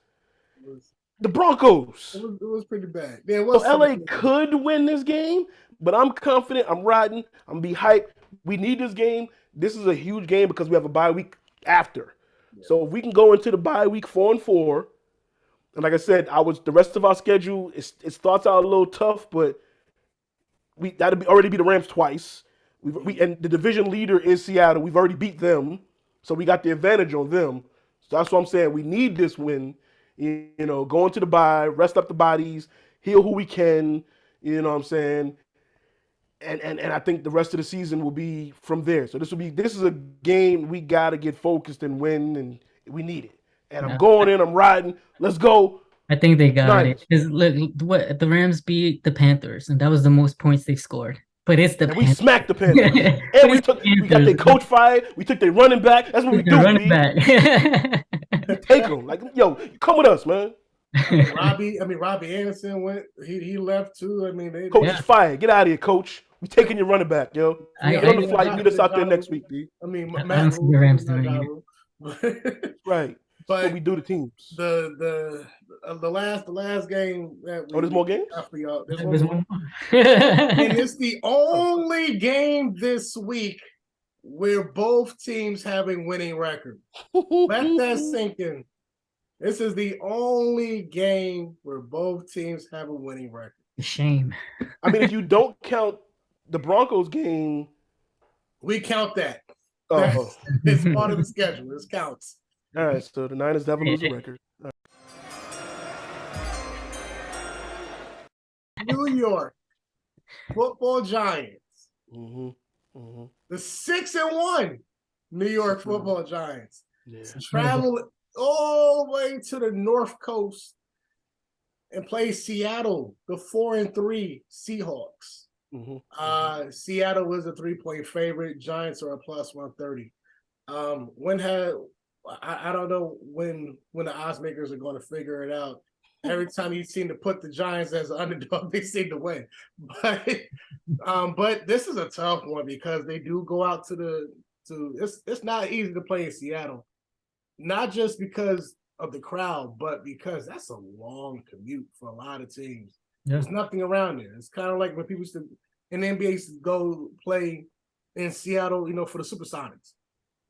The Broncos. It was pretty bad. Yeah, so LA could win this game, but I'm confident. I'm riding. I'm gonna be hyped. We need this game. This is a huge game because we have a bye week after. Yeah. So if we can go into the bye week 4-4, and like I said, the rest of our schedule it starts out a little tough, but already be the Rams twice. And the division leader is Seattle. We've already beat them, so we got the advantage on them. So that's what I'm saying. We need this win. Go into the bye, rest up the bodies, heal who we can. You know what I'm saying? And I think the rest of the season will be from there. So this is a game we gotta get focused and win, and we need it. And I'm going in. I'm riding. Let's go. I think they got it. Look, the Rams beat the Panthers, and that was the most points they scored. But it's the Panthers. We smacked the Panthers. And we got their coach fired. We took their running back. That's what we do. Running back. Take them. Yo, come with us, man. Robbie Anderson went. He left too. Coach is fired. Get out of here, coach. We taking your running back, yo. Get on the flight. Meet us out there next week, dude. Matt the Rams right. But what we do to teams. The last game that there's more games? There's one more. And it's the only game this week where both teams have a winning record. Let that sink in. This is the only game where both teams have a winning record. Shame. If you don't count the Broncos game. We count that. Oh, It's part of the schedule. This counts. all right. So the Niners never lose a record. New York Football Giants. Mm-hmm. Mm-hmm. The 6-1 New York Football Giants. Yeah. Travel all the way to the North Coast and play Seattle, the 4-3 Seahawks. Mm-hmm. Seattle was a 3-point favorite. Giants are a plus 130. I don't know when the odds makers are going to figure it out. Every time you seem to put the Giants as an underdog, they seem to win. But this is a tough one because they do go out it's not easy to play in Seattle. Not just because of the crowd, but because that's a long commute for a lot of teams. Yeah. There's nothing around there. It's kind of like when people used to in the NBA used to go play in Seattle, for the Supersonics.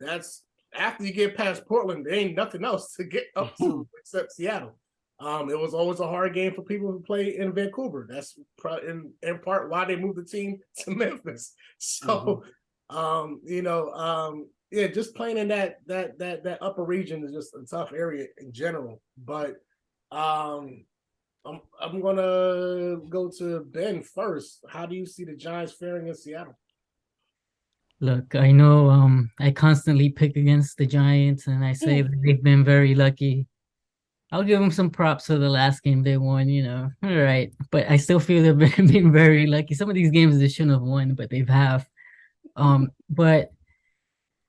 That's after you get past Portland, there ain't nothing else to get up to except Seattle. It was always a hard game for people who play in Vancouver. That's in part why they moved the team to Memphis. So, just playing in that upper region is just a tough area in general. But I'm gonna go to Ben first. How do you see the Giants faring in Seattle? Look, I know I constantly pick against the Giants, and I say that they've been very lucky. I'll give them some props for the last game they won, all right. But I still feel they've been very lucky. Some of these games they shouldn't have won, but they've have. But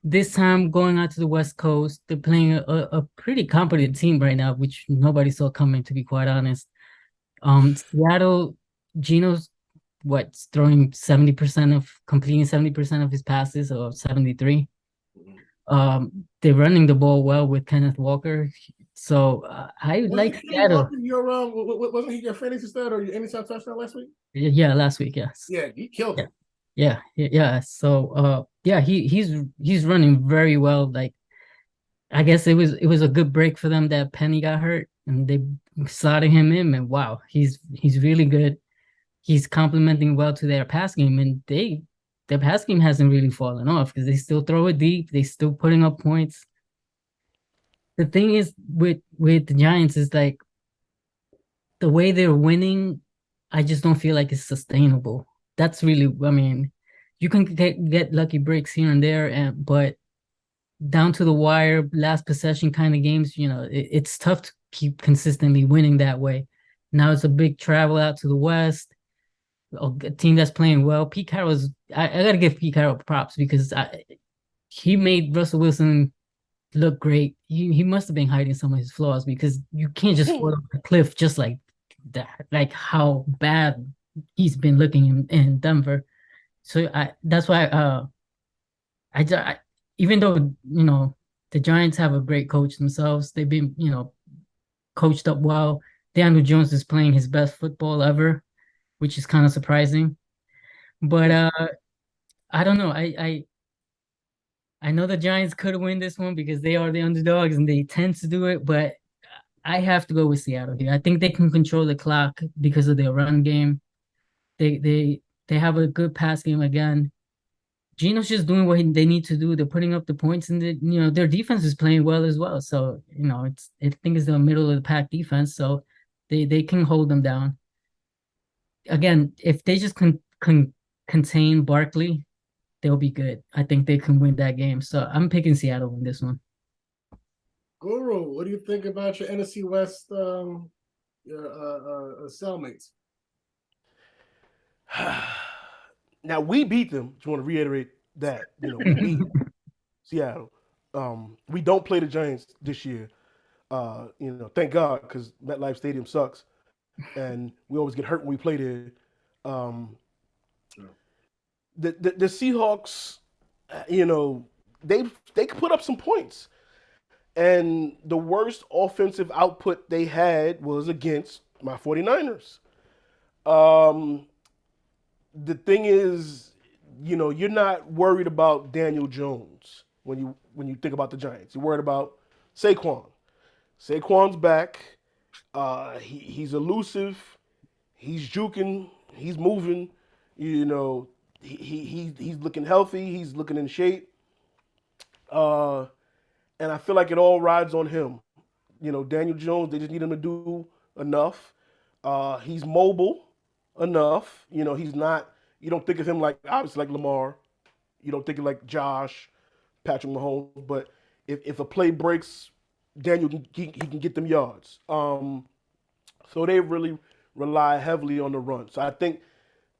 this time going out to the West Coast, they're playing a pretty competent team right now, which nobody saw coming, to be quite honest. Seattle, Geno's completing 70% of his passes, or 73. They're running the ball well with Kenneth Walker. So I would like Seattle. Wasn't he your fantasy stud or your anytime touchdown last week? Yeah, last week, yes. Yeah, he killed him. Yeah. So he's running very well. Like, I guess it was a good break for them that Penny got hurt and they slotted him in, and wow, he's really good. He's complementing well to their pass game, and their pass game hasn't really fallen off because they still throw it deep. They still putting up points. The thing is with the Giants is like the way they're winning, I just don't feel like it's sustainable. That's really, you can get lucky breaks here and there, but down to the wire, last possession kind of games, it's tough to keep consistently winning that way. Now it's a big travel out to the West, a team that's playing well. Pete Carroll's, I got to give Pete Carroll props because he made Russell Wilson look great. He must have been hiding some of his flaws because you can't just fall off a cliff just like that, like how bad he's been looking in Denver. So that's why I even though the Giants have a great coach themselves, they've been coached up well. Daniel Jones is playing his best football ever, which is kind of surprising. But I don't know. I know the Giants could win this one because they are the underdogs and they tend to do it, but I have to go with Seattle here. I think they can control the clock because of their run game. They have a good pass game again. Geno's just doing what they need to do. They're putting up the points, and their defense is playing well as well. So I think it's the middle of the pack defense, so they can hold them down. Again, if they just contain Barkley, they'll be good. I think they can win that game. So I'm picking Seattle in this one. Guru, what do you think about your NFC West your cellmates? Now we beat them. Just want to reiterate that. We beat Seattle. We don't play the Giants this year. Thank God, because MetLife Stadium sucks, and we always get hurt when we play there. The Seahawks, they put up some points, and the worst offensive output they had was against my 49ers. The thing is, you're not worried about Daniel Jones when you think about the Giants. You're worried about Saquon. Saquon's back. He's elusive. He's juking. He's moving. He's looking healthy. He's looking in shape. And I feel like it all rides on him. Daniel Jones, they just need him to do enough. He's mobile enough. He's not. You don't think of him like obviously like Lamar. You don't think of like Josh, Patrick Mahomes. But if a play breaks, Daniel he can get them yards. So they really rely heavily on the run. So I think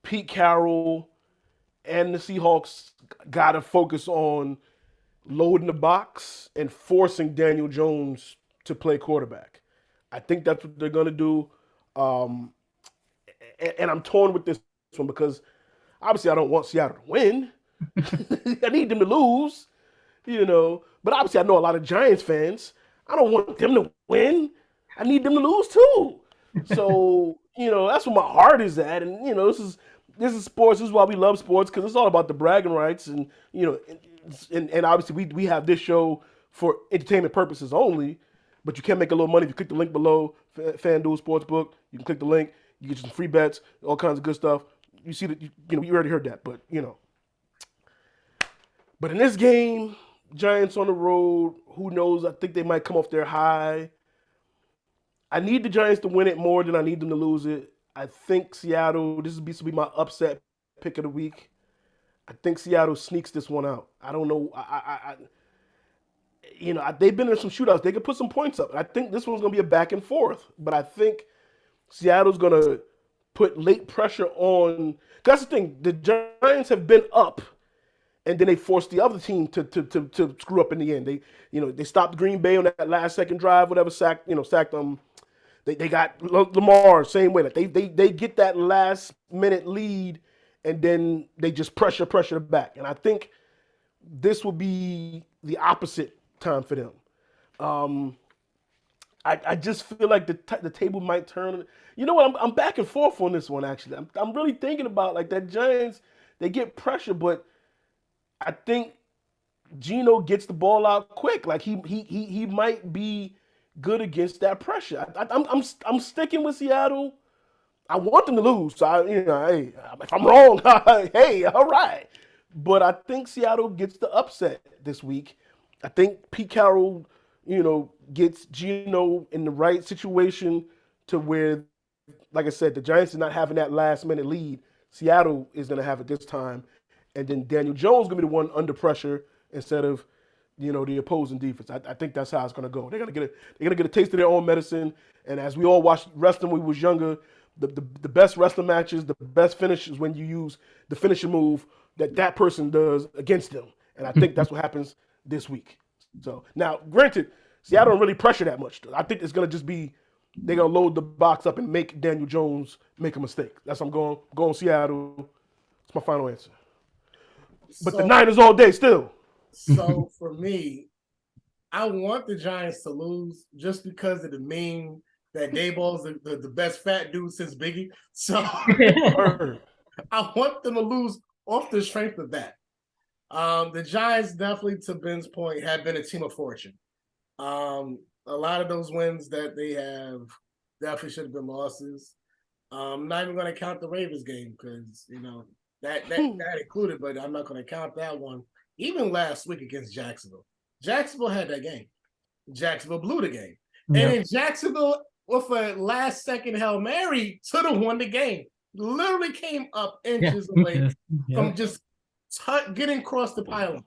Pete Carroll and the Seahawks got to focus on loading the box and forcing Daniel Jones to play quarterback. I think that's what they're going to do. Um, and I'm torn with this one because obviously I don't want Seattle to win. I need them to lose, But obviously I know a lot of Giants fans. I don't want them to win. I need them to lose too. So, that's where my heart is at. And, this is sports. This is why we love sports because it's all about the bragging rights. And, and obviously we have this show for entertainment purposes only, but you can make a little money if you click the link below, FanDuel Sportsbook. You can click the link. You get some free bets, all kinds of good stuff. You see that, you already heard that, but, But in this game, Giants on the road, who knows? I think they might come off their high. I need the Giants to win it more than I need them to lose it. I think Seattle, this will be my upset pick of the week. I think Seattle sneaks this one out. I don't know. They've been in some shootouts. They could put some points up. I think this one's going to be a back and forth. But I think Seattle's going to put late pressure on. That's the thing. The Giants have been up, and then they forced the other team to screw up in the end. They stopped Green Bay on that last second drive, whatever, sacked them. They got Lamar same way. Like they get that last minute lead, and then they just pressure the back. And I think this will be the opposite time for them. I just feel like the table might turn. You know what? I'm back and forth on this one actually. I'm really thinking about like that Giants. They get pressure, but I think Geno gets the ball out quick. Like he might be good against that pressure. I'm sticking with Seattle. I want them to lose. So hey, if I'm wrong, hey, all right. But I think Seattle gets the upset this week. I think Pete Carroll, gets Geno in the right situation to where, like I said, the Giants are not having that last minute lead. Seattle is going to have it this time, and then Daniel Jones is going to be the one under pressure instead of the opposing defense. I think that's how it's going to go. They're going to get a taste of their own medicine. And as we all watched wrestling when we was younger, the best wrestling matches, the best finish is when you use the finishing move that person does against them. And I think that's what happens this week. So now, granted, Seattle don't really pressure that much. I think it's going to just be they're going to load the box up and make Daniel Jones make a mistake. That's what I'm going Seattle. That's my final answer. But the Niners all day still. So for me, I want the Giants to lose just because of the meme that Dayball's the best fat dude since Biggie. So I want them to lose off the strength of that. The Giants definitely, to Ben's point, have been a team of fortune. A lot of those wins that they have definitely should have been losses. I'm not even going to count the Ravens game because that included, but I'm not going to count that one. Even last week against Jacksonville had that game. Jacksonville blew the game. Yep. And in Jacksonville, with a last-second Hail Mary, should have won the game. Literally came up inches away from just getting across the pylon.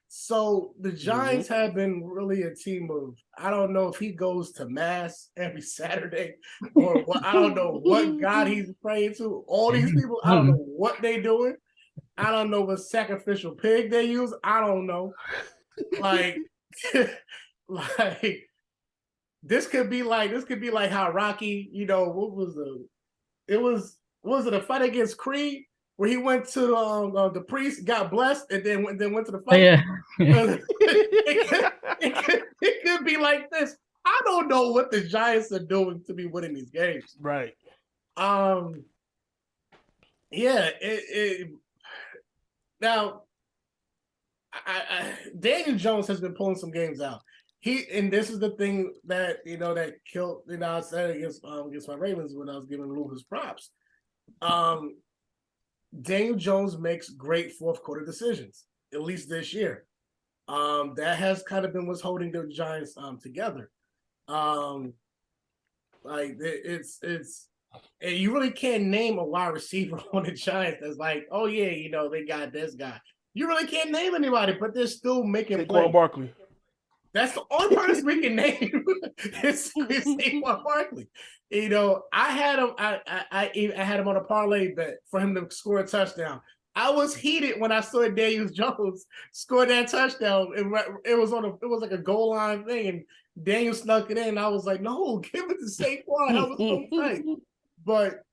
So the Giants have been really a team of, I don't know if he goes to mass every Saturday or what. I don't know what God he's praying to. All these people, I don't know what they're doing. I don't know what sacrificial pig they use. I don't know. Like this could be like how Rocky, was it a fight against Creed where he went to the priest, got blessed, and then went to the fight? It could be like this. I don't know what the Giants are doing to be winning these games. Right. Now, Daniel Jones has been pulling some games out. And this is the thing that that killed. I said against my Ravens when I was giving Lucas props. Daniel Jones makes great fourth quarter decisions, at least this year. That has kind of been what's holding the Giants together. Like it's and you really can't name a wide receiver on the Giants that's like, oh yeah, you know, they got this guy. You really can't name anybody, but they're still making plays. Saquon Barkley. That's the only person we can name is Saquon Barkley. You know, I had him. I had him on a parlay bet for him to score a touchdown. I was heated when I saw Daniel Jones score that touchdown. It was like a goal line thing, and Daniel snuck it in. I was like, no, give it to Saquon. I was so tight. But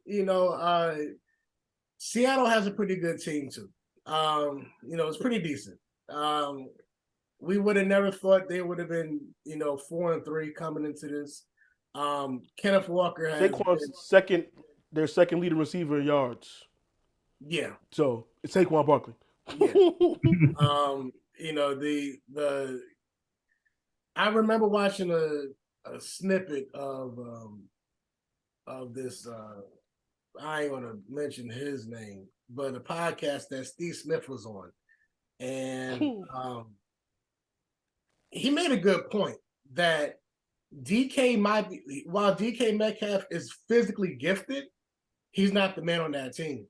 you know, Seattle has a pretty good team too. You know, it's pretty decent. We would have never thought they would have been, you know, 4-3 coming into this. Kenneth Walker has Saquon's their second leading receiver in yards. Yeah. So it's Saquon Barkley. Yeah. You know, I remember watching a snippet of this I ain't gonna mention his name, but a podcast that Steve Smith was on. And he made a good point that DK might be, while DK Metcalf is physically gifted, he's not the man on that team.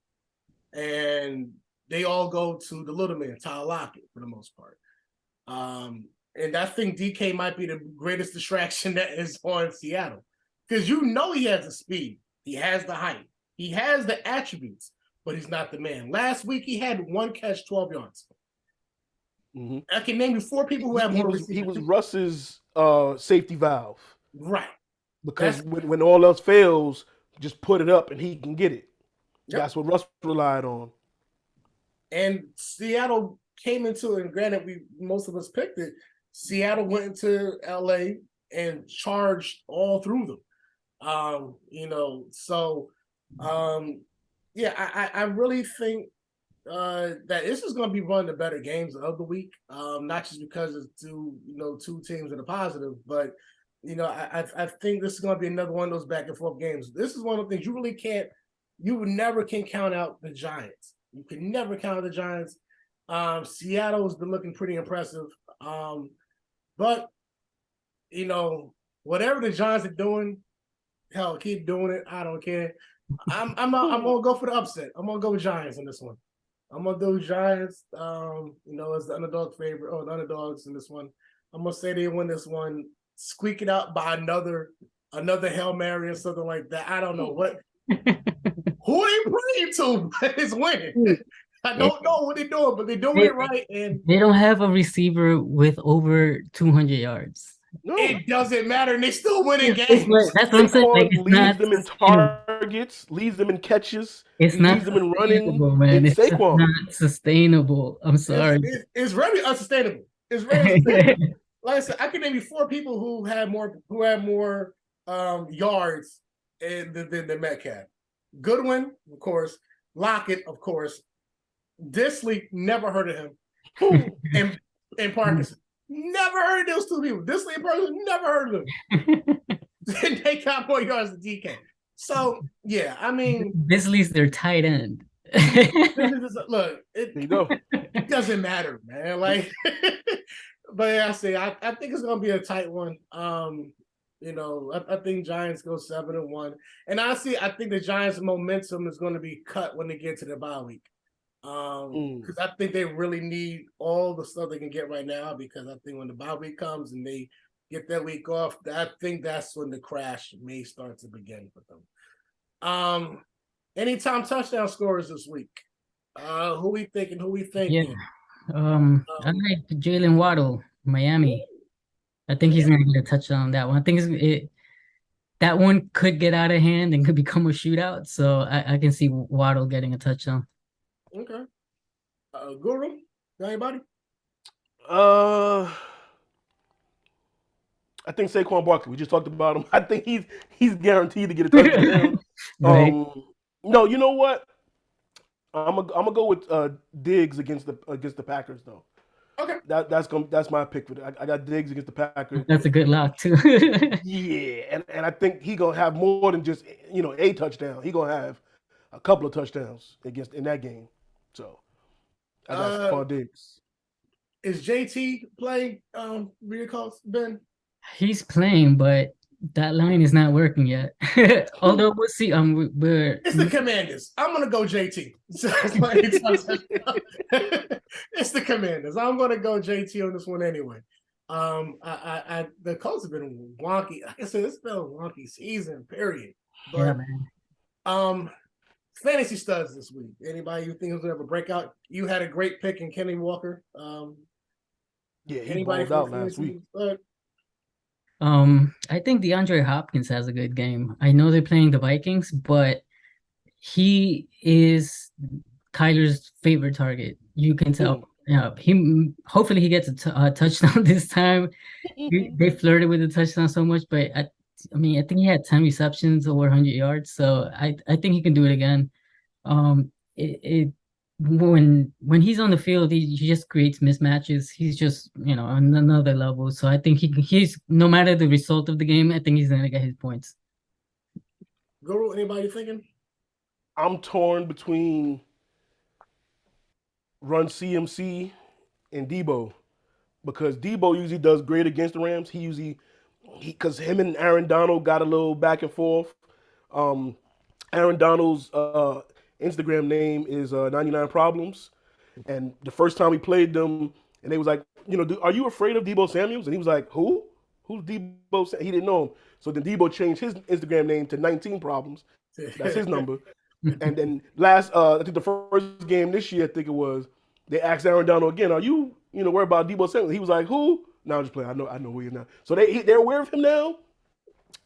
And they all go to the little man, Tyler Lockett, for the most part. And I think DK might be the greatest distraction that is on Seattle. Because you know he has the speed, he has the height, he has the attributes, but he's not the man. Last week he had one catch, 12 yards. Mm-hmm. I can name you 4 people who have more receivers. He was Russ's safety valve. Right. Because when all else fails, just put it up and he can get it. Yep. That's what Russ relied on. And Seattle came into it, and granted, most of us picked it. Seattle went into LA and charged all through them. You know, so yeah, I really think that this is going to be one of the better games of the week. Not just because it's two teams that are positive, but you know, I think this is going to be another one of those back and forth games. This is one of the things you never can count out the Giants. You can never count out the Giants. Seattle has been looking pretty impressive. But you know, whatever the Giants are doing, hell, keep doing it. I don't care. I'm gonna go for the upset. I'm gonna go with Giants in this one. I'm gonna do Giants, you know, as the underdog favorite, or the underdogs in this one. I'm gonna say they win this one, squeak it out by another Hail Mary or something like that. I don't know what who they praying to is winning. I don't know what they're doing, but they're doing it right. And they don't have a receiver with over 200 yards. No. It doesn't matter, and they still winning games. That's what I'm saying. Like, leads them in targets, leads them in catches, leads them in running. Man. It's not sustainable. I'm sorry. It's really unsustainable. It's really unsustainable. Like I said, I can name you 4 people who had more yards than Metcalf. Goodwin, of course. Lockett, of course. Disley, never heard of him. and Parkinson. Never heard of those 2 people. Disley and Parkinson, never heard of them. They got more yards than DK. So, yeah, I mean. Disley's their tight end. Look, it doesn't matter, man. Like, but yeah, I think it's going to be a tight one. You know, I think Giants go 7-1. And honestly, I think the Giants' momentum is going to be cut when they get to the bye week. Because I think they really need all the stuff they can get right now, because I think when the bye week comes and they get that week off, I think that's when the crash may start to begin for them. Anytime touchdown scorers this week. Who we thinking? Yeah. I like Jalen Waddle, Miami. I think he's gonna get a touchdown on that one. I think that one could get out of hand and could become a shootout. So I can see Waddle getting a touchdown. Okay. Guru, got anybody? I think Saquon Barkley. We just talked about him. I think he's guaranteed to get a touchdown. Right. No, you know what? I'm gonna go with Diggs against the Packers though. Okay. That's my pick for that. I got Diggs against the Packers. That's a good lock too. Yeah, and I think he gonna have more than just a touchdown. He gonna have a couple of touchdowns in that game. So I got Stephon Diggs. Is JT playing real calls, Ben? He's playing, but that line is not working yet. Although we'll see. It's the Commanders. I'm gonna go JT. It's the Commanders. I'm gonna go JT on this one anyway. The Colts have been wonky. Like I said, it's been a wonky season, period. But yeah, man. Fantasy studs this week. Anybody you think is gonna have a breakout? You had a great pick in Kenny Walker. Yeah, he balled out last week. I think DeAndre Hopkins has a good game. I know they're playing the Vikings, but he is Kyler's favorite target. You can tell. Yeah, hopefully he gets a touchdown this time. They flirted with the touchdown so much, but I mean, I think he had 10 receptions over 100 yards, so I think he can do it again. When he's on the field, he just creates mismatches. He's just on another level. So I think he's no matter the result of the game, I think he's gonna get his points. Guru, anybody thinking? I'm torn between Run CMC and Debo, because Debo usually does great against the Rams. Because him and Aaron Donald got a little back and forth. Aaron Donald's Instagram name is 99 Problems, and the first time we played them, and they was like, are you afraid of Debo Samuels? And he was like, who? Who's Debo? He didn't know him. So then Debo changed his Instagram name to 19 Problems. That's his number. And then I think the first game this year, I think it was, they asked Aaron Donald again, are you worried about Debo Samuels? He was like, who? No, I'm just playing. I know who he is now. So they're aware of him now,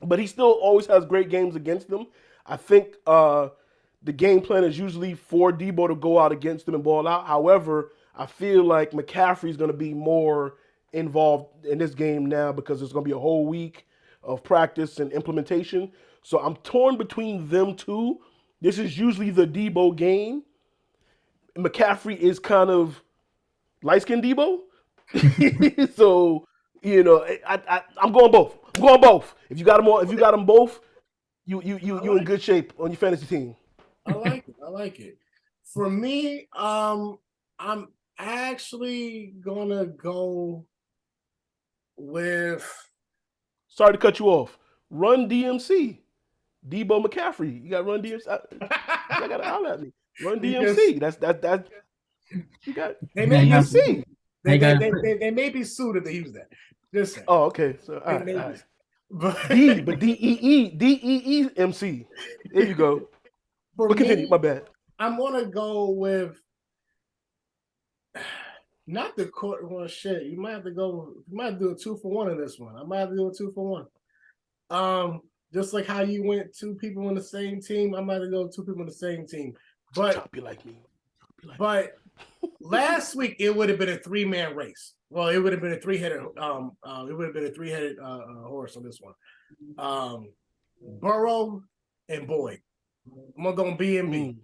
but he still always has great games against them. I think the game plan is usually for Debo to go out against them and ball out. However, I feel like McCaffrey's going to be more involved in this game now because there's going to be a whole week of practice and implementation. So I'm torn between them two. This is usually the Debo game. McCaffrey is kind of light-skinned Debo. So, I'm going both. I'm going both. If you got them both, you in good shape on your fantasy team. I like it. For me, I'm actually gonna go with. Sorry to cut you off. Run DMC, Debo McCaffrey. You got Run DMC. I gotta holler at me. Run DMC. That's you got. They may DMC. They may be suited to use that. Just saying. Oh, okay. So all right. But DEE MC. There you go. But continue. My bad. I'm gonna go with not the court one. Shit, you might have to go. You might do a 2-for-1 in this one. I might have to do a 2-for-1. Just like how you went 2 people on the same team, I might have to go 2 people on the same team. But be like me. But last week it would have been a 3-man race. Well, it would have been a 3-headed. It would have been a 3-headed horse on this one. Burrow and Boyd. I'm gonna go B&B.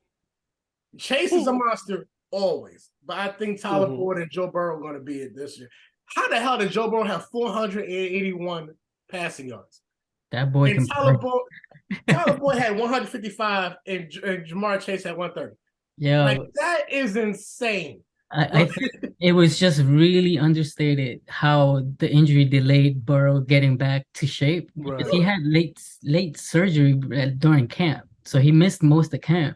Chase is a monster always, but I think Tyler Boyd and Joe Burrow are going to be it this year. How the hell did Joe Burrow have 481 passing yards? That boy and Tyler Boyd had 155, and Jamar Chase had 130. Yeah, like that is insane. I think it was just really understated how the injury delayed Burrow getting back to shape. Right. Because he had late surgery during camp, so he missed most of camp.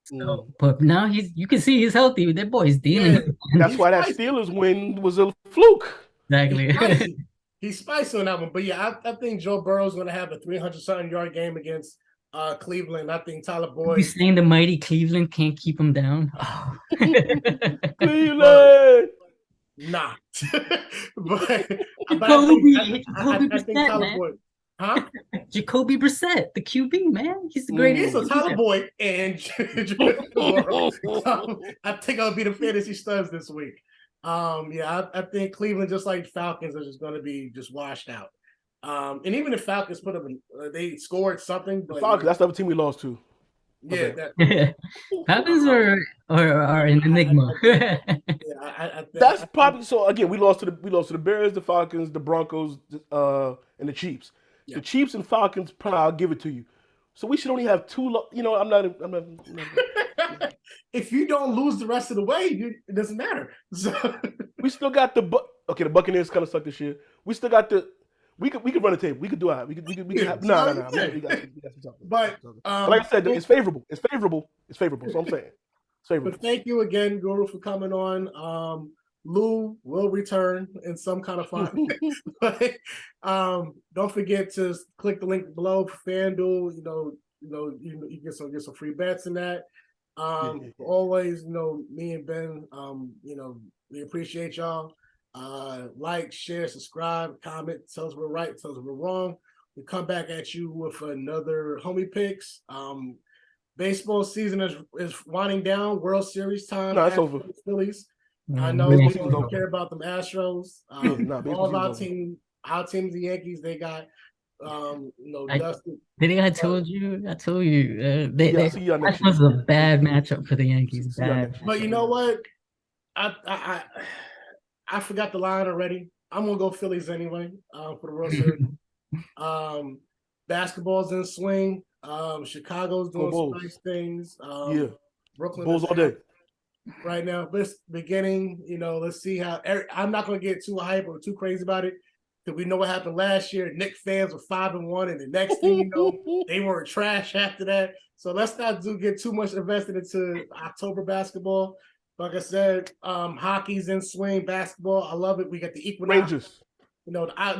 So, but now you can see he's healthy. That boy is dealing. Yeah. That's why that Steelers win was a fluke. Exactly. He's spicy on that one. But yeah, I think Joe Burrow's going to have a 300-something yard game against Cleveland. I think Tyler Boyd. You saying the mighty Cleveland can't keep him down? Cleveland. Not. but Jacoby I think Brissett, Tyler man. Boyd. Huh? Jacoby Brissett, the QB, man. He's the greatest. So Tyler Boyd and Burrow. I think I'll be the fantasy studs this week. I think Cleveland, just like Falcons, are just going to be just washed out. And even if Falcons put up, they scored something. But Falcons, that's the other team we lost to. Yeah, Falcons are an enigma. That's probably so. Again, we lost to the Bears, the Falcons, the Broncos, and the Chiefs. Yeah. The Chiefs and Falcons, probably I'll give it to you. So we should only have two. You know, I'm not. If you don't lose the rest of the way, it doesn't matter. So We still got the okay. The Buccaneers kind of suck this year. We still got the. We could run a table. We could do it. We could have so, no. We got some talk. But Like I said, it's favorable. It's favorable. It's favorable. So I'm saying it's favorable. But thank you again, Guru, for coming on. Lou will return in some kind of fun. But don't forget to click the link below for FanDuel. You get some free bets in that. Always, me and Ben, we appreciate y'all. Like, share, subscribe, comment, tell us we're right, tell us we're wrong. We come back at you with another homie picks. Baseball season is winding down. World Series time. No, it's over. Phillies. Yeah, I know really we don't care about them Astros. All of our teams, the Yankees, they got Dustin. I told you. That next was year. a bad matchup for the Yankees. Bad. But you know what? I forgot the line already. I'm gonna go Phillies anyway for the World Series. Basketball's in swing. Chicago's doing some nice things. Brooklyn Bulls all day right now. This beginning, let's see how. I'm not gonna get too hype or too crazy about it because we know what happened last year. Knicks fans were 5-1, and the next thing you know, they were trash after that. So let's not get too much invested into October basketball. Like I said, hockey's in swing. Basketball, I love it. We got the Equinox. Rangers. I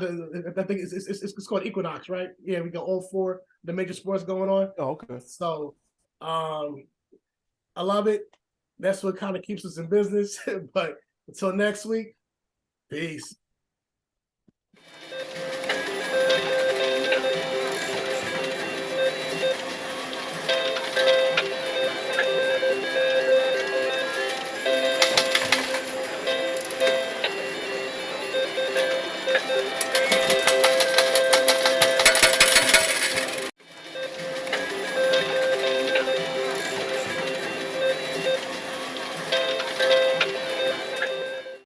think it's called Equinox, right? Yeah, we got all four the major sports going on. Oh, okay. So, I love it. That's what kind of keeps us in business. But until next week, peace.